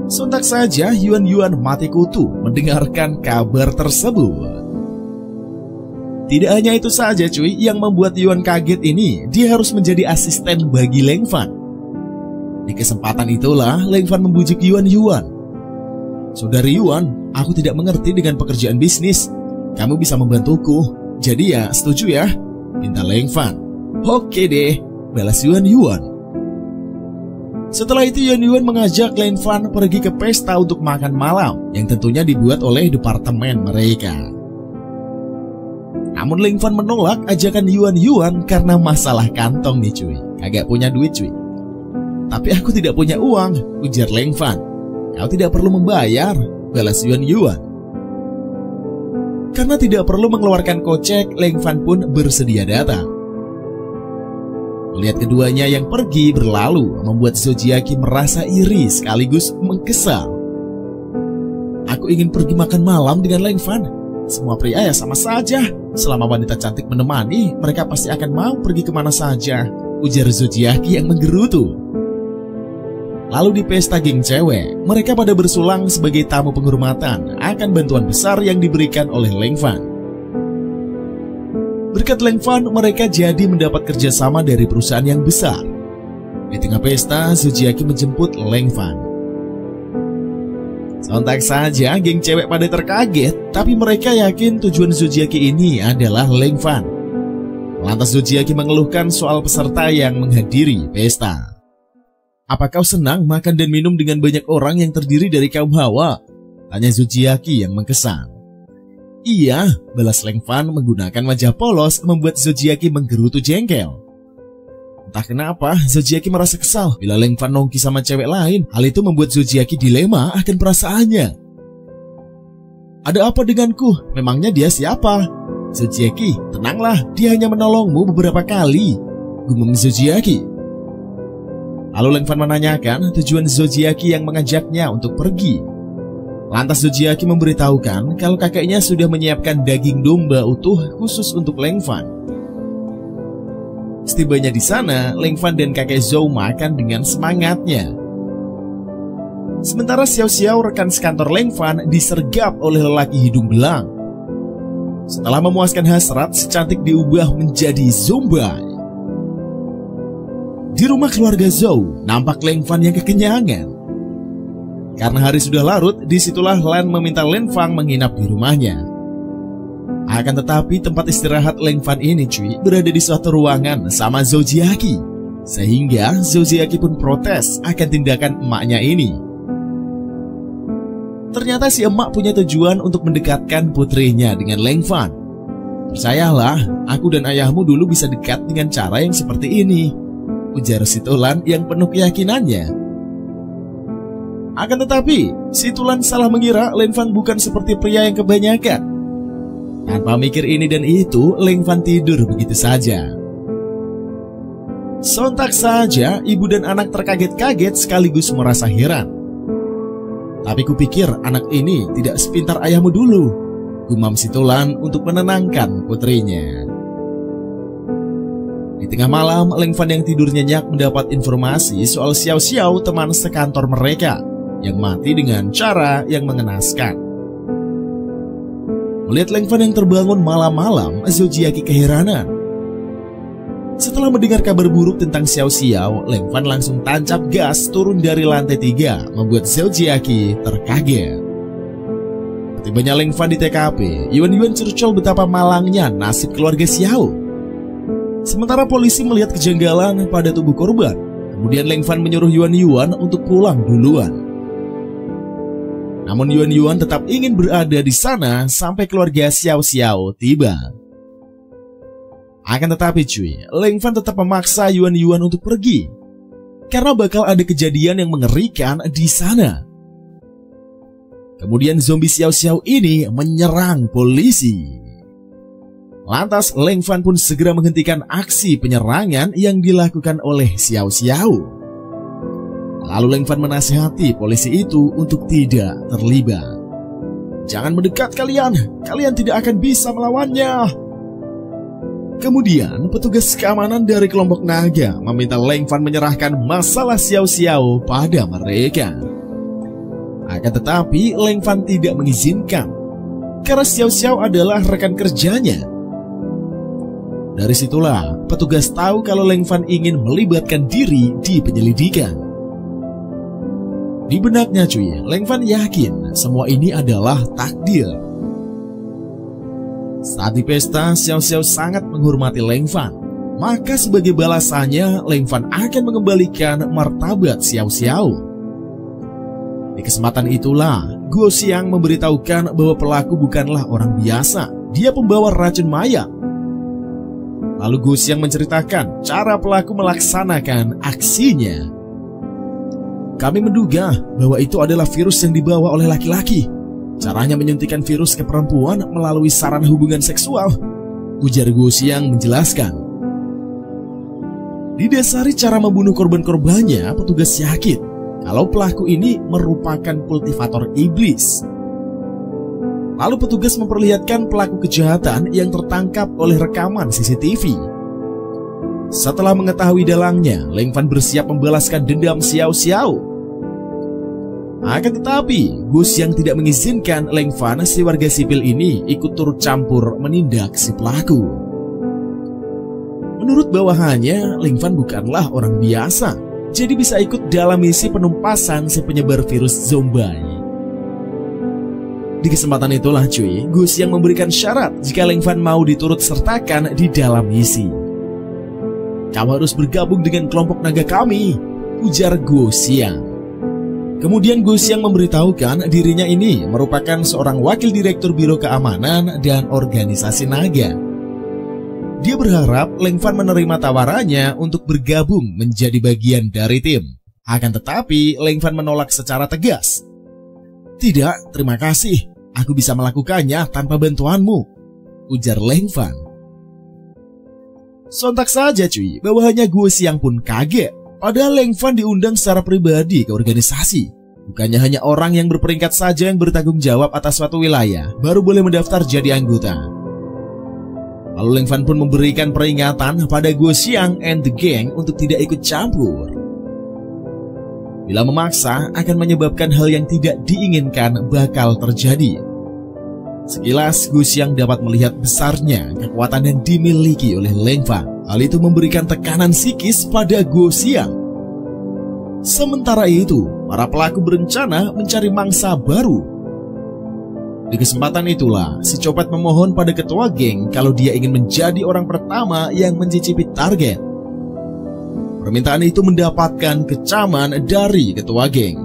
Speaker 1: Sontak saja Yuan mati kutu mendengarkan kabar tersebut. Tidak hanya itu saja cuy, yang membuat Yuan kaget ini, dia harus menjadi asisten bagi Leng Fan. Di kesempatan itulah Leng Fan membujuk Yuan. "Saudari Yuan, aku tidak mengerti dengan pekerjaan bisnis. Kamu bisa membantuku. Jadi ya, setuju ya?" pinta Leng Fan. "Oke deh," balas Yuan. Setelah itu Yuan Yuan mengajak Leng Fan pergi ke pesta untuk makan malam yang tentunya dibuat oleh departemen mereka. Namun Leng Fan menolak ajakan Yuan Yuan karena masalah kantong nih cuy. Kagak punya duit cuy. Tapi aku tidak punya uang, ujar Leng Fan. Kau tidak perlu membayar, balas Yuan Yuan. Karena tidak perlu mengeluarkan kocek, Leng Fan pun bersedia datang. Melihat keduanya yang pergi berlalu membuat Zojiaki merasa iri sekaligus mengkesal. Aku ingin pergi makan malam dengan Leng Fan. Semua pria ya sama saja. Selama wanita cantik menemani, mereka pasti akan mau pergi kemana saja, ujar Zojiaki yang menggerutu. Lalu di pesta geng cewek, mereka pada bersulang sebagai tamu penghormatan akan bantuan besar yang diberikan oleh Leng Fan. Berkat Leng Fan, mereka jadi mendapat kerjasama dari perusahaan yang besar. Di tengah pesta, Zojiaki menjemput Leng Fan. Sontak saja, geng cewek pada terkaget, tapi mereka yakin tujuan Zojiaki ini adalah Leng Fan. Lantas Zojiaki mengeluhkan soal peserta yang menghadiri pesta. Apa kau senang makan dan minum dengan banyak orang yang terdiri dari kaum hawa? Tanya Zojiaki yang mengkesan. Iya, balas Leng Fan menggunakan wajah polos membuat Zojiaki menggerutu jengkel. Entah kenapa, Zojiaki merasa kesal bila Leng Fan nongki sama cewek lain. Hal itu membuat Zojiaki dilema akan perasaannya. Ada apa denganku? Memangnya dia siapa? Zojiaki, tenanglah, dia hanya menolongmu beberapa kali, gumam Zojiaki. Lalu Leng Fan menanyakan tujuan Zojiaki yang mengajaknya untuk pergi. Lantas Zojiaki memberitahukan kalau kakeknya sudah menyiapkan daging domba utuh khusus untuk Leng Fan. Setibanya di sana, Leng Fan dan kakek Zhou makan dengan semangatnya. Sementara Xiao Xiao, rekan sekantor Leng Fan, disergap oleh lelaki hidung belang. Setelah memuaskan hasrat, si cantik diubah menjadi zombie. Di rumah keluarga Zhou, nampak Leng Fan yang kekenyangan. Karena hari sudah larut, disitulah Lan meminta Leng Fan menginap di rumahnya. Akan tetapi tempat istirahat Leng Fan ini cuy berada di suatu ruangan sama Zojiaki. Sehingga Zojiaki pun protes akan tindakan emaknya ini. Ternyata si emak punya tujuan untuk mendekatkan putrinya dengan Leng Fan. Percayalah, aku dan ayahmu dulu bisa dekat dengan cara yang seperti ini, ujar si Tulan yang penuh keyakinannya. Akan tetapi, si Tulan salah mengira Leng Fan bukan seperti pria yang kebanyakan. Tanpa mikir ini dan itu, Leng Fan tidur begitu saja. Sontak saja, ibu dan anak terkaget-kaget sekaligus merasa heran. Tapi kupikir anak ini tidak sepintar ayahmu dulu, gumam si Tulan untuk menenangkan putrinya. Di tengah malam, Leng Fan yang tidur nyenyak mendapat informasi soal Xiao Xiao, teman sekantor mereka, yang mati dengan cara yang mengenaskan. Melihat Leng Fan yang terbangun malam-malam, Zojiaki keheranan. Setelah mendengar kabar buruk tentang Xiao Xiao, Leng Fan langsung tancap gas turun dari lantai 3, membuat Zojiaki terkaget. Ketibanya Leng Fan di TKP, Yuan Yuan curcol betapa malangnya nasib keluarga Xiao. Sementara polisi melihat kejanggalan pada tubuh korban, kemudian Leng Fan menyuruh Yuan Yuan untuk pulang duluan. Namun Yuan Yuan tetap ingin berada di sana sampai keluarga Xiao Xiao tiba. Akan tetapi cuy, Leng Fan tetap memaksa Yuan Yuan untuk pergi karena bakal ada kejadian yang mengerikan di sana. Kemudian zombie Xiao Xiao ini menyerang polisi. Lantas Leng Fan pun segera menghentikan aksi penyerangan yang dilakukan oleh Xiao Xiao. Lalu Leng Fan menasihati polisi itu untuk tidak terlibat. Jangan mendekat kalian tidak akan bisa melawannya. Kemudian petugas keamanan dari kelompok naga meminta Leng Fan menyerahkan masalah Xiao Xiao pada mereka. Akan tetapi Leng Fan tidak mengizinkan, karena Xiao Xiao adalah rekan kerjanya. Dari situlah petugas tahu kalau Leng Fan ingin melibatkan diri di penyelidikan. Di benaknya cuy, Leng Fan yakin semua ini adalah takdir. Saat di pesta, Xiao Xiao sangat menghormati Leng Fan. maka sebagai balasannya Leng Fan akan mengembalikan martabat Xiao Xiao. Di kesempatan itulah Guo Xiang memberitahukan bahwa pelaku bukanlah orang biasa, dia pembawa racun maya. Lalu Guo Xiang menceritakan cara pelaku melaksanakan aksinya. Kami menduga bahwa itu adalah virus yang dibawa oleh laki-laki. Caranya menyuntikkan virus ke perempuan melalui sarana hubungan seksual, ujar Guo Xiang menjelaskan. Didasari cara membunuh korban-korbannya, petugas yakin kalau pelaku ini merupakan kultivator iblis. Lalu petugas memperlihatkan pelaku kejahatan yang tertangkap oleh rekaman CCTV. Setelah mengetahui dalangnya, Leng Fan bersiap membalaskan dendam Xiao Xiao. Akan tetapi, Guo Xiang tidak mengizinkan Leng Fan, si warga sipil ini, ikut turut campur menindak si pelaku. Menurut bawahannya, Leng Fan bukanlah orang biasa, jadi bisa ikut dalam misi penumpasan si penyebar virus zombie. Di kesempatan itulah cuy, Guo Xiang memberikan syarat jika Leng Fan mau diturut sertakan di dalam misi. Kamu harus bergabung dengan kelompok naga kami, ujar Guo Xiang. Kemudian Guo Xiang memberitahukan dirinya ini merupakan seorang wakil direktur Biro Keamanan dan Organisasi Naga. Dia berharap Leng Fan menerima tawarannya untuk bergabung menjadi bagian dari tim. Akan tetapi Leng Fan menolak secara tegas. Tidak, terima kasih. Aku bisa melakukannya tanpa bantuanmu, ujar Leng Fan. Sontak saja cuy, bawahannya Guo Xiang pun kaget. Padahal Leng Fan diundang secara pribadi ke organisasi. Bukannya hanya orang yang berperingkat saja yang bertanggung jawab atas suatu wilayah baru boleh mendaftar jadi anggota. Lalu Leng Fan pun memberikan peringatan pada Guo Xiang and the gang untuk tidak ikut campur. Bila memaksa akan menyebabkan hal yang tidak diinginkan bakal terjadi. Sekilas Guo Xiang dapat melihat besarnya kekuatan yang dimiliki oleh Leng Fan. Hal itu memberikan tekanan psikis pada Guo Xiang. Sementara itu, para pelaku berencana mencari mangsa baru. Di kesempatan itulah, si copet memohon pada ketua geng kalau dia ingin menjadi orang pertama yang mencicipi target. Permintaan itu mendapatkan kecaman dari ketua geng.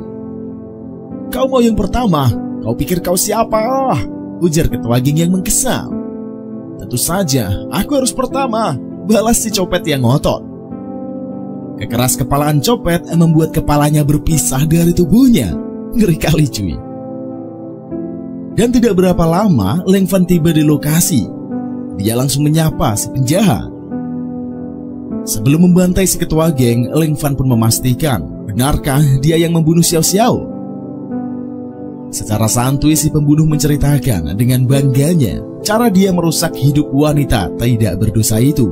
Speaker 1: Kau mau yang pertama? Kau pikir kau siapa? Ujar ketua geng yang mengkesal. Tentu saja, aku harus pertama, balas si copet yang ngotot. Kekeras kepalaan copet membuat kepalanya berpisah dari tubuhnya. Ngeri kali cuy. Dan tidak berapa lama Leng Fan tiba di lokasi. Dia langsung menyapa si penjahat. Sebelum membantai si ketua geng, Leng Fan pun memastikan benarkah dia yang membunuh Xiao Xiao. Secara santuy si pembunuh menceritakan dengan bangganya cara dia merusak hidup wanita tidak berdosa itu.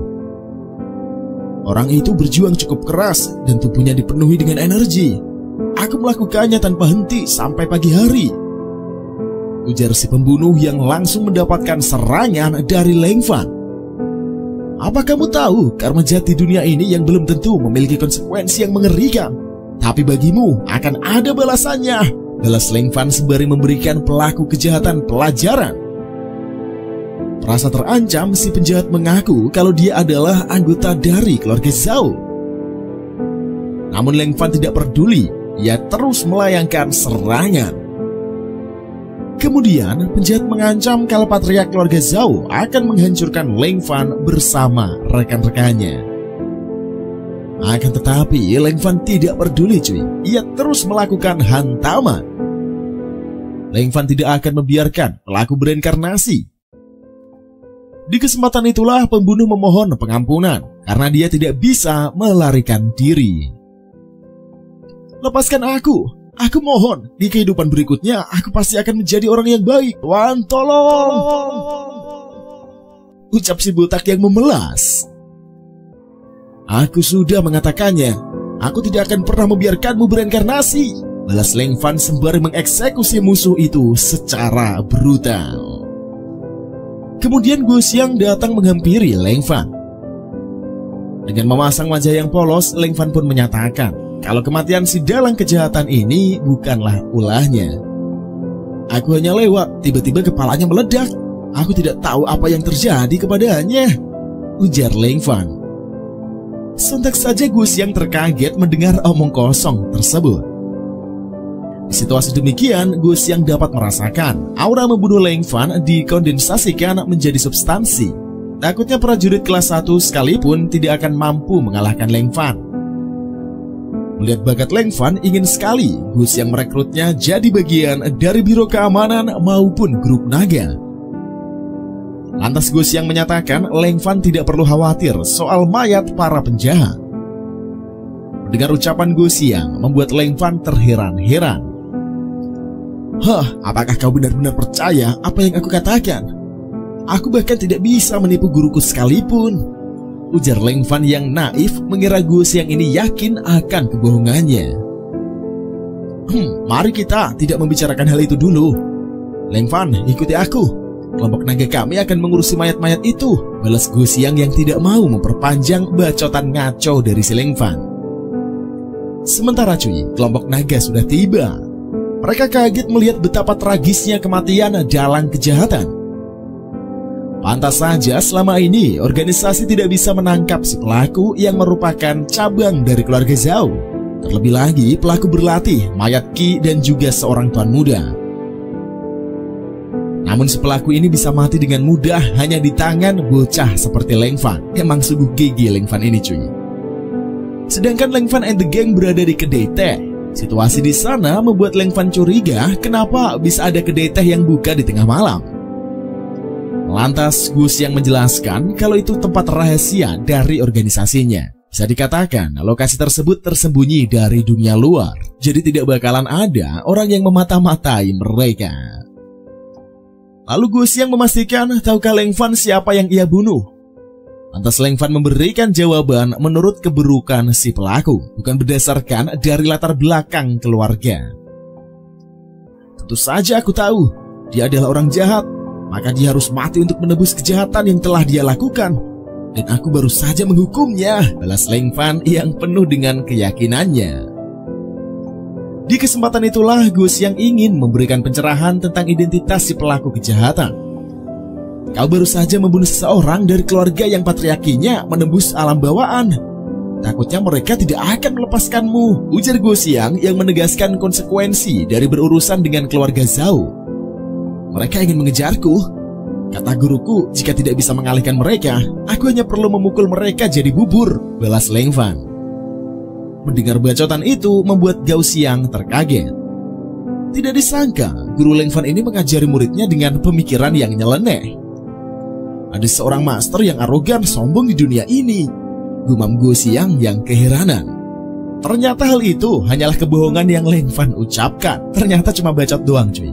Speaker 1: Orang itu berjuang cukup keras dan tubuhnya dipenuhi dengan energi. Aku melakukannya tanpa henti sampai pagi hari, ujar si pembunuh yang langsung mendapatkan serangan dari Leng Fan. Apa kamu tahu karma jati dunia ini yang belum tentu memiliki konsekuensi yang mengerikan, tapi bagimu akan ada balasannya, balas Leng Fan sembari memberikan pelaku kejahatan pelajaran. Merasa terancam, si penjahat mengaku kalau dia adalah anggota dari keluarga Zhao. Namun Leng Fan tidak peduli, ia terus melayangkan serangan. Kemudian penjahat mengancam kalau patriark keluarga Zhao akan menghancurkan Leng Fan bersama rekan-rekannya. Akan tetapi Leng Fan tidak peduli cuy, ia terus melakukan hantaman. Leng Fan tidak akan membiarkan pelaku bereinkarnasi. Di kesempatan itulah pembunuh memohon pengampunan karena dia tidak bisa melarikan diri. Lepaskan aku mohon, di kehidupan berikutnya aku pasti akan menjadi orang yang baik. Tuan tolong, ucap si botak yang memelas. Aku sudah mengatakannya, aku tidak akan pernah membiarkanmu bereinkarnasi, balas Leng Fan sembari mengeksekusi musuh itu secara brutal. Kemudian Guo Xiang datang menghampiri Leng Fan. Dengan memasang wajah yang polos, Leng Fan pun menyatakan kalau kematian si dalang kejahatan ini bukanlah ulahnya. Aku hanya lewat, tiba-tiba kepalanya meledak. Aku tidak tahu apa yang terjadi kepadanya, ujar Leng Fan. Sontak saja Gu Xiang terkaget mendengar omong kosong tersebut. Di situasi demikian, Gu Xiang dapat merasakan aura membunuh Leng Fan dikondensasikan menjadi substansi. Takutnya prajurit kelas 1 sekalipun tidak akan mampu mengalahkan Leng Fan. Melihat bakat Leng Fan, ingin sekali Gu Xiang merekrutnya jadi bagian dari Biro Keamanan maupun grup naga. Lantas Gu Xiang menyatakan Leng Fan tidak perlu khawatir soal mayat para penjahat. Mendengar ucapan Gu Xiang membuat Leng Fan terheran-heran. "Hah, apakah kau benar-benar percaya apa yang aku katakan? Aku bahkan tidak bisa menipu guruku sekalipun," ujar Leng Fan yang naif mengira Gu Xiang ini yakin akan kebohongannya. Mari kita tidak membicarakan hal itu dulu. Leng Fan, ikuti aku. Kelompok naga kami akan mengurusi mayat-mayat itu," balas Gu Xiang yang tidak mau memperpanjang bacotan ngaco dari si Leng Fan. Sementara cuy, kelompok naga sudah tiba. Mereka kaget melihat betapa tragisnya kematian dalang kejahatan. Pantas saja selama ini organisasi tidak bisa menangkap si pelaku yang merupakan cabang dari keluarga Zhao. Terlebih lagi pelaku berlatih mayat Qi dan juga seorang tuan muda. Namun si pelaku ini bisa mati dengan mudah hanya di tangan bocah seperti Leng Fan. Emang sungguh gigi Leng Fan ini cuy. Sedangkan Leng Fan and the gang berada di kedai teh. Situasi di sana membuat Leng Fan curiga kenapa bisa ada kedai teh yang buka di tengah malam. Lantas Gu Xiang menjelaskan kalau itu tempat rahasia dari organisasinya. Bisa dikatakan lokasi tersebut tersembunyi dari dunia luar. Jadi tidak bakalan ada orang yang memata-matai mereka. Lalu Gu Xiang memastikan tahukah Leng Fan siapa yang ia bunuh. Lantas Leng Fan memberikan jawaban menurut keburukan si pelaku, bukan berdasarkan dari latar belakang keluarga. "Tentu saja aku tahu, dia adalah orang jahat, maka dia harus mati untuk menebus kejahatan yang telah dia lakukan. Dan aku baru saja menghukumnya," balas Leng Fan yang penuh dengan keyakinannya. Di kesempatan itulah Gu Xiang ingin memberikan pencerahan tentang identitas si pelaku kejahatan. "Kau baru saja membunuh seseorang dari keluarga yang patriarkinya menembus alam bawaan. Takutnya mereka tidak akan melepaskanmu," ujar Gu Xiang yang menegaskan konsekuensi dari berurusan dengan keluarga Zhao. "Mereka ingin mengejarku. Kata guruku, jika tidak bisa mengalihkan mereka, aku hanya perlu memukul mereka jadi bubur," balas Leng Fan. Mendengar bacotan itu membuat Gu Xiang terkaget. Tidak disangka guru Leng Fan ini mengajari muridnya dengan pemikiran yang nyeleneh. Ada seorang master yang arogan sombong di dunia ini, gumam Gu Xiang yang keheranan. Ternyata hal itu hanyalah kebohongan yang Leng Fan ucapkan. Ternyata cuma bacot doang cuy.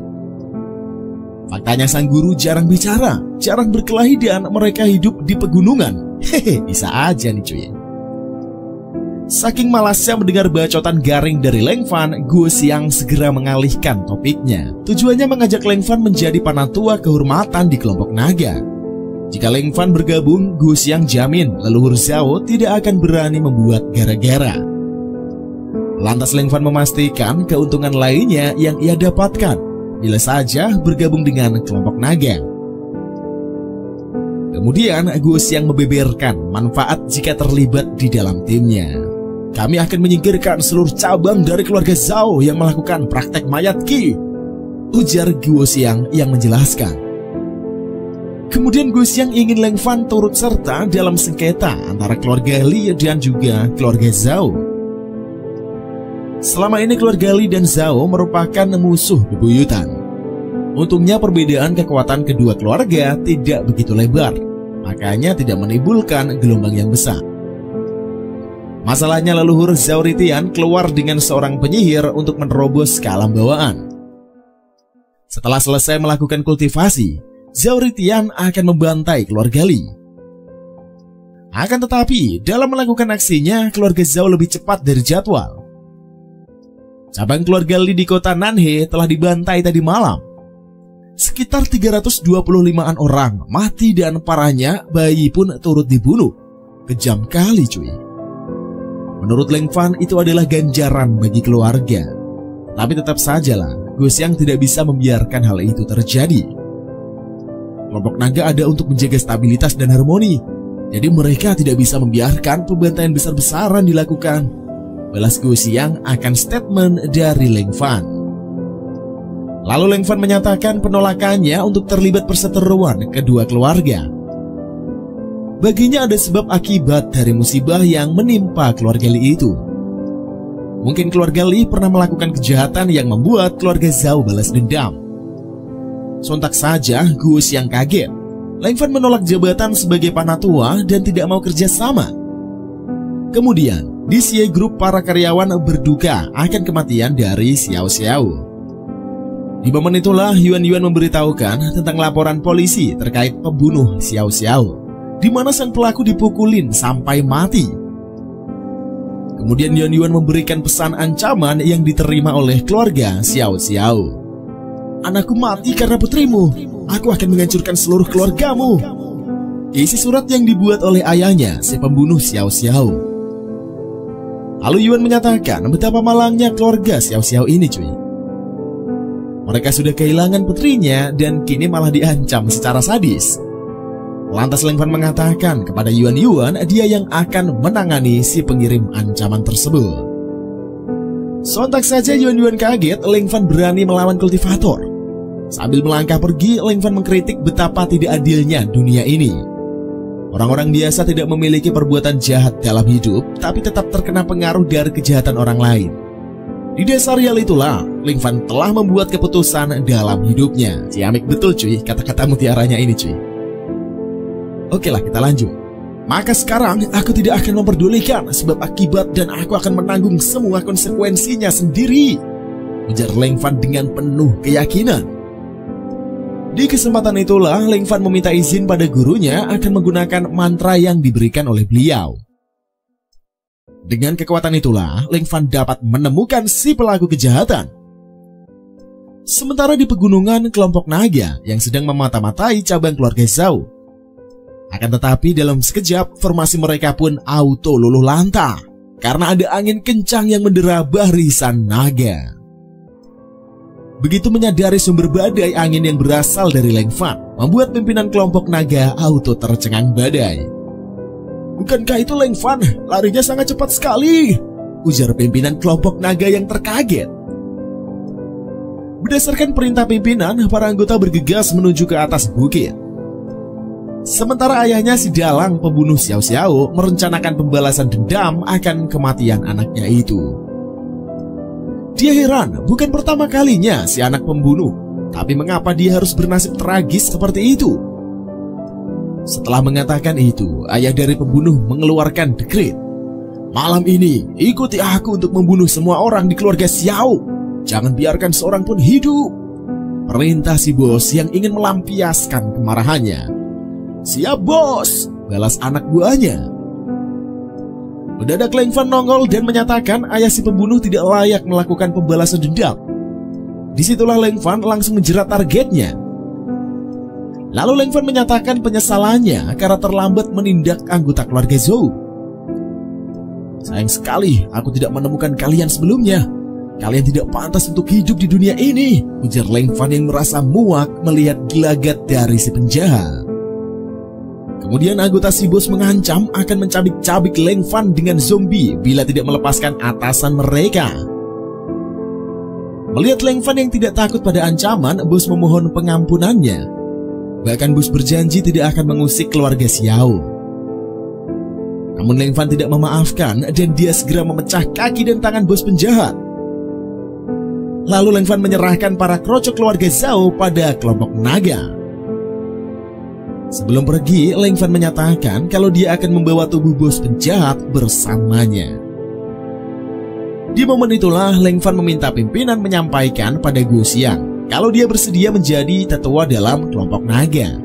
Speaker 1: Faktanya sang guru jarang bicara, jarang berkelahi dan mereka hidup di pegunungan. Hehe, bisa aja nih cuy. Saking malasnya mendengar bacotan garing dari Leng Fan, Gu Xiang segera mengalihkan topiknya. Tujuannya mengajak Leng Fan menjadi panatua kehormatan di kelompok naga. Jika Leng Fan bergabung, Gu Xiang jamin leluhur Zhao tidak akan berani membuat gara-gara. Lantas Leng Fan memastikan keuntungan lainnya yang ia dapatkan bila saja bergabung dengan kelompok naga. Kemudian Gu Xiang membeberkan manfaat jika terlibat di dalam timnya. "Kami akan menyingkirkan seluruh cabang dari keluarga Zhao yang melakukan praktek mayat Qi," ujar Gu Xiang yang menjelaskan. Kemudian Gu Xiang ingin Leng Fan turut serta dalam sengketa antara keluarga Li dan juga keluarga Zhao. Selama ini keluarga Li dan Zhao merupakan musuh bebuyutan. Untungnya perbedaan kekuatan kedua keluarga tidak begitu lebar, makanya tidak menimbulkan gelombang yang besar. Masalahnya leluhur Zhao Ritian keluar dengan seorang penyihir untuk menerobos ke alam bawaan. Setelah selesai melakukan kultivasi, Zhao Ritian akan membantai keluarga Li. Akan tetapi, dalam melakukan aksinya, keluarga Zhao lebih cepat dari jadwal. Cabang keluarga Li di kota Nanhe telah dibantai tadi malam. Sekitar 325-an orang mati dan parahnya bayi pun turut dibunuh. Kejam kali cuy. Menurut Leng Fan itu adalah ganjaran bagi keluarga. Tapi tetap sajalah Gu Xiang tidak bisa membiarkan hal itu terjadi. Kelompok naga ada untuk menjaga stabilitas dan harmoni. Jadi mereka tidak bisa membiarkan pembantaian besar-besaran dilakukan. Balas Go Xiang akan statement dari Leng Fan. Lalu Leng Fan menyatakan penolakannya untuk terlibat perseteruan kedua keluarga. Baginya ada sebab akibat dari musibah yang menimpa keluarga Li itu. Mungkin keluarga Li pernah melakukan kejahatan yang membuat keluarga Zhao balas dendam. Sontak saja Go Xiang kaget. Leng Fan menolak jabatan sebagai panatua dan tidak mau kerjasama. Kemudian, di Xie Group para karyawan berduka akan kematian dari Xiao Xiao. Di momen itulah Yuan Yuan memberitahukan tentang laporan polisi terkait pembunuh Xiao Xiao, di mana sang pelaku dipukulin sampai mati. Kemudian Yuan Yuan memberikan pesan ancaman yang diterima oleh keluarga Xiao Xiao. Anakku mati karena putrimu, aku akan menghancurkan seluruh keluargamu. Isi surat yang dibuat oleh ayahnya, si pembunuh Xiao Xiao. Lalu Yuan menyatakan betapa malangnya keluarga Xiao Xiao ini cuy. Mereka sudah kehilangan putrinya dan kini malah diancam secara sadis. Lantas Leng Fan mengatakan kepada Yuan Yuan dia yang akan menangani si pengirim ancaman tersebut. Sontak saja Yuan Yuan kaget Leng Fan berani melawan kultivator. Sambil melangkah pergi, Leng Fan mengkritik betapa tidak adilnya dunia ini. Orang-orang biasa tidak memiliki perbuatan jahat dalam hidup, tapi tetap terkena pengaruh dari kejahatan orang lain. Di dasar real itulah, Leng Fan telah membuat keputusan dalam hidupnya. Ciamik betul cuy, kata-kata mutiaranya ini cuy. Oke lah, kita lanjut. Maka sekarang aku tidak akan memperdulikan sebab akibat dan aku akan menanggung semua konsekuensinya sendiri, ujar Leng Fan dengan penuh keyakinan. Di kesempatan itulah Leng Fan meminta izin pada gurunya akan menggunakan mantra yang diberikan oleh beliau. Dengan kekuatan itulah Leng Fan dapat menemukan si pelaku kejahatan. Sementara di pegunungan kelompok naga yang sedang memata-matai cabang keluarga Zhao. Akan tetapi dalam sekejap formasi mereka pun auto luluh lantah karena ada angin kencang yang mendera barisan naga. Begitu menyadari sumber badai angin yang berasal dari Leng Fan, membuat pimpinan kelompok naga auto tercengang badai. Bukankah itu Leng Fan? Larinya sangat cepat sekali, ujar pimpinan kelompok naga yang terkaget. Berdasarkan perintah pimpinan, para anggota bergegas menuju ke atas bukit. Sementara ayahnya si dalang pembunuh Xiao Xiao merencanakan pembalasan dendam akan kematian anaknya itu. Dia heran, bukan pertama kalinya si anak pembunuh, tapi mengapa dia harus bernasib tragis seperti itu? Setelah mengatakan itu, ayah dari pembunuh mengeluarkan dekret. Malam ini, ikuti aku untuk membunuh semua orang di keluarga Xiao. Jangan biarkan seorang pun hidup. Perintah si bos yang ingin melampiaskan kemarahannya. Siap bos, balas anak buahnya. Mendadak Leng Fan nongol dan menyatakan ayah si pembunuh tidak layak melakukan pembalasan dendam. Disitulah Leng Fan langsung menjerat targetnya. Lalu Leng Fan menyatakan penyesalannya karena terlambat menindak anggota keluarga Zhou. Sayang sekali aku tidak menemukan kalian sebelumnya. Kalian tidak pantas untuk hidup di dunia ini, ujar Leng Fan yang merasa muak melihat gelagat dari si penjahat. Kemudian anggota si bos mengancam akan mencabik-cabik Leng Fan dengan zombie bila tidak melepaskan atasan mereka. Melihat Leng Fan yang tidak takut pada ancaman, bos memohon pengampunannya. Bahkan bos berjanji tidak akan mengusik keluarga Xiao. Namun Leng Fan tidak memaafkan dan dia segera memecah kaki dan tangan bos penjahat. Lalu Leng Fan menyerahkan para krocok keluarga Zhao pada kelompok naga. Sebelum pergi, Leng Fan menyatakan kalau dia akan membawa tubuh bos penjahat bersamanya. Di momen itulah Leng Fan meminta pimpinan menyampaikan pada Go Xiang kalau dia bersedia menjadi tetua dalam kelompok naga.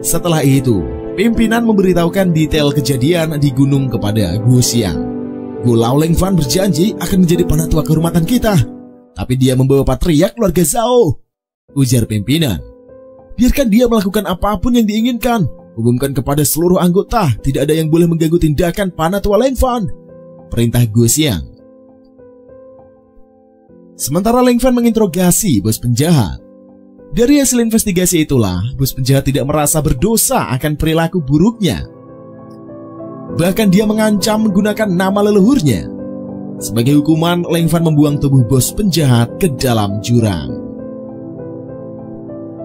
Speaker 1: Setelah itu, pimpinan memberitahukan detail kejadian di gunung kepada Go Xiang. Gulau Leng Fan berjanji akan menjadi penatua kehormatan kita, tapi dia membawa patriark keluarga Zhao, ujar pimpinan. Biarkan dia melakukan apapun yang diinginkan. Umumkan kepada seluruh anggota, tidak ada yang boleh mengganggu tindakan Panatua Leng Fan, perintah Go Xiang. Sementara Leng Fan menginterogasi bos penjahat. Dari hasil investigasi itulah, bos penjahat tidak merasa berdosa akan perilaku buruknya. Bahkan dia mengancam menggunakan nama leluhurnya. Sebagai hukuman, Leng Fan membuang tubuh bos penjahat ke dalam jurang.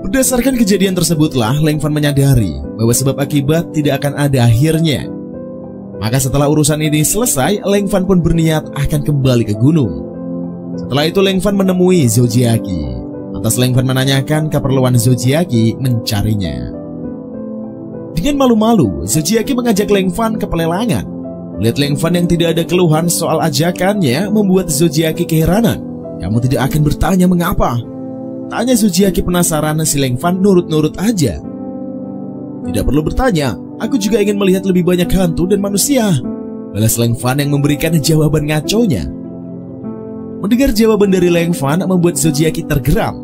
Speaker 1: Berdasarkan kejadian tersebutlah Leng Fan menyadari bahwa sebab akibat tidak akan ada akhirnya. Maka setelah urusan ini selesai, Leng Fan pun berniat akan kembali ke gunung. Setelah itu Leng Fan menemui Zojiaki. Lantas Leng Fan menanyakan keperluan Zojiaki mencarinya. Dengan malu-malu, Zojiaki mengajak Leng Fan ke pelelangan. Melihat Leng Fan yang tidak ada keluhan soal ajakannya membuat Zojiaki keheranan. "Kamu tidak akan bertanya mengapa?" Tanya Zojiaki penasaran, si Leng Fan nurut-nurut aja. "Tidak perlu bertanya, aku juga ingin melihat lebih banyak hantu dan manusia," balas Leng Fan yang memberikan jawaban ngaconya. Mendengar jawaban dari Leng Fan membuat Zojiaki tergeram,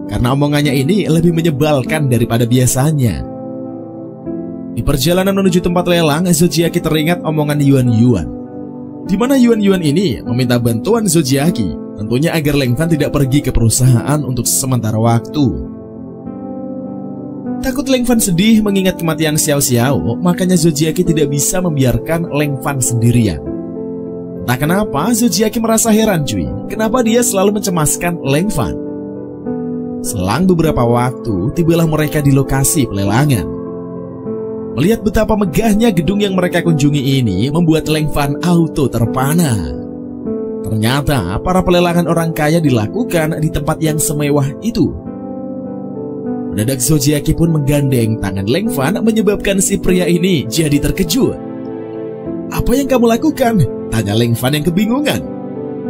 Speaker 1: karena omongannya ini lebih menyebalkan daripada biasanya. Di perjalanan menuju tempat lelang, Zojiaki teringat omongan Yuan Yuan, di mana Yuan Yuan ini meminta bantuan Zojiaki, tentunya agar Leng Fan tidak pergi ke perusahaan untuk sementara waktu. Takut Leng Fan sedih mengingat kematian Xiao Xiao, makanya Zojiaki tidak bisa membiarkan Leng Fan sendirian. Entah kenapa Zojiaki merasa heran cuy, kenapa dia selalu mencemaskan Leng Fan. Selang beberapa waktu, tibalah mereka di lokasi pelelangan. Melihat betapa megahnya gedung yang mereka kunjungi ini membuat Leng Fan auto terpana. Ternyata para pelelangan orang kaya dilakukan di tempat yang semewah itu. Mendadak Zojiaki pun menggandeng tangan Leng Fan menyebabkan si pria ini jadi terkejut. "Apa yang kamu lakukan?" tanya Leng Fan yang kebingungan.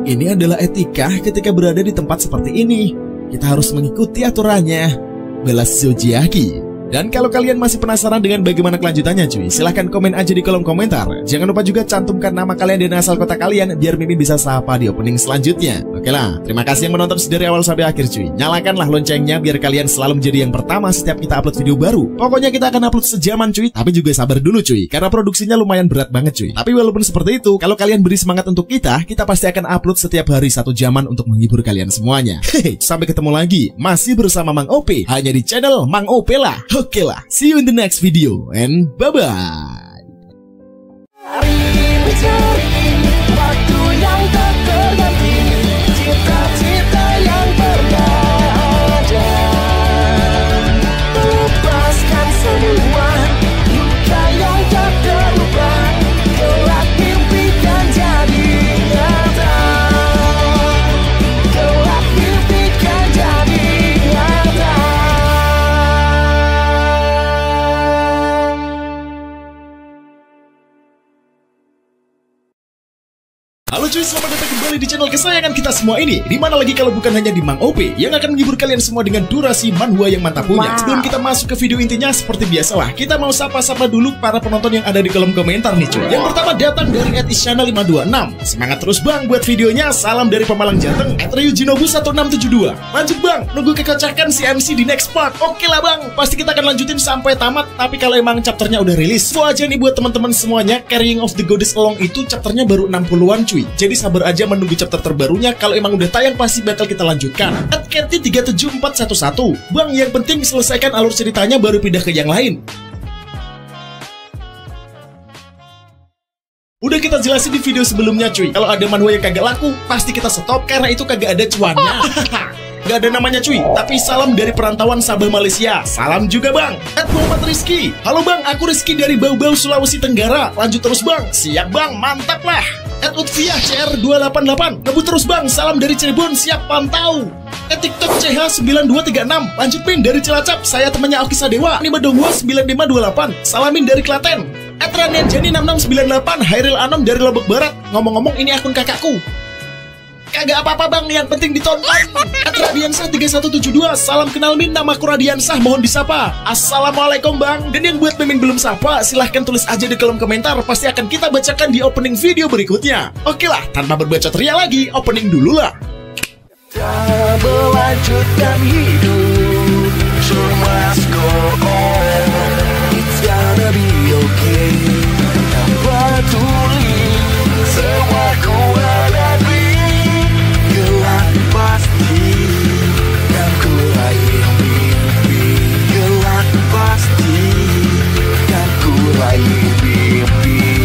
Speaker 1: "Ini adalah etika ketika berada di tempat seperti ini. Kita harus mengikuti aturannya," balas Zojiaki. Dan kalau kalian masih penasaran dengan bagaimana kelanjutannya cuy, silahkan komen aja di kolom komentar. Jangan lupa juga cantumkan nama kalian dan asal kota kalian biar Mimin bisa sapa di opening selanjutnya. Oke lah, terima kasih yang menonton dari awal sampai akhir cuy. Nyalakanlah loncengnya biar kalian selalu menjadi yang pertama setiap kita upload video baru. Pokoknya kita akan upload sejaman cuy, tapi juga sabar dulu cuy, karena produksinya lumayan berat banget cuy. Tapi walaupun seperti itu, kalau kalian beri semangat untuk kita pasti akan upload setiap hari 1 jaman untuk menghibur kalian semuanya. Hehe, sampai ketemu lagi, masih bersama Mang OP, hanya di channel Mang OP lah. Oke lah, see you in the next video and bye-bye.
Speaker 2: Waktu yang tak terganti, cita-cita yang pernah ada. Lepaskan semua luka yang tak terlupa, kelak mimpikan jadi nyata. Kelak mimpikan jadi nyata.
Speaker 1: Halo cuy, selamat datang kembali di channel kesayangan kita semua ini. Dimana lagi kalau bukan hanya di Mang OP yang akan menghibur kalian semua dengan durasi manhwa yang mantap punya. Sebelum kita masuk ke video intinya, seperti biasa lah, kita mau sapa-sapa dulu para penonton yang ada di kolom komentar nih cuy. Yang pertama datang dari @isyana526. Semangat terus bang buat videonya, salam dari Pemalang Jateng. @ryujinobu1672. Lanjut bang, nunggu kekocakan si MC di next part. Oke lah bang, pasti kita akan lanjutin sampai tamat. Tapi kalau emang chapternya udah rilis, so aja nih buat teman-teman semuanya. Carrying of the Goddess Along itu chapternya baru 60-an cuy. Jadi sabar aja menunggu chapter terbarunya. Kalau emang udah tayang pasti bakal kita lanjutkan. @kerti37411. Bang, yang penting selesaikan alur ceritanya baru pindah ke yang lain. Udah kita jelasin di video sebelumnya cuy, kalau ada manhwa yang kagak laku pasti kita stop karena itu kagak ada cuannya. Gak ada namanya cuy, tapi salam dari perantauan Sabah Malaysia. Salam juga bang. Muhammad Rizky. Halo bang, aku Rizky dari Bau-Bau Sulawesi Tenggara. Lanjut terus bang. Siap bang, mantap lah. Utfiah CR288. Ngebut terus bang, salam dari Cirebon, siap pantau. TikTok CH9236. Lanjut pin dari Cilacap, saya temannya Oki Sadewa. Ini Badongwa 9528. Salamin dari Klaten. Ranian Jani 6698. Hairil Anom dari Lombok Barat. Ngomong-ngomong ini akun kakakku. Kagak apa-apa bang, yang penting ditonton. Radiansah 3172. Salam kenal min, namaku Radiansah, mohon disapa. Assalamualaikum bang. Dan yang buat mimin belum sapa, silahkan tulis aja di kolom komentar. Pasti akan kita bacakan di opening video berikutnya. Oke lah, tanpa berbacot ria lagi, opening dulu lah.
Speaker 2: Tak melanjutkan hidup, so must go on. It's gonna be okay. Tak peduli semua ku hadapi, gelap pasti kan ku raih mimpi. Gelap pasti kan ku raih mimpi.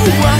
Speaker 2: Semua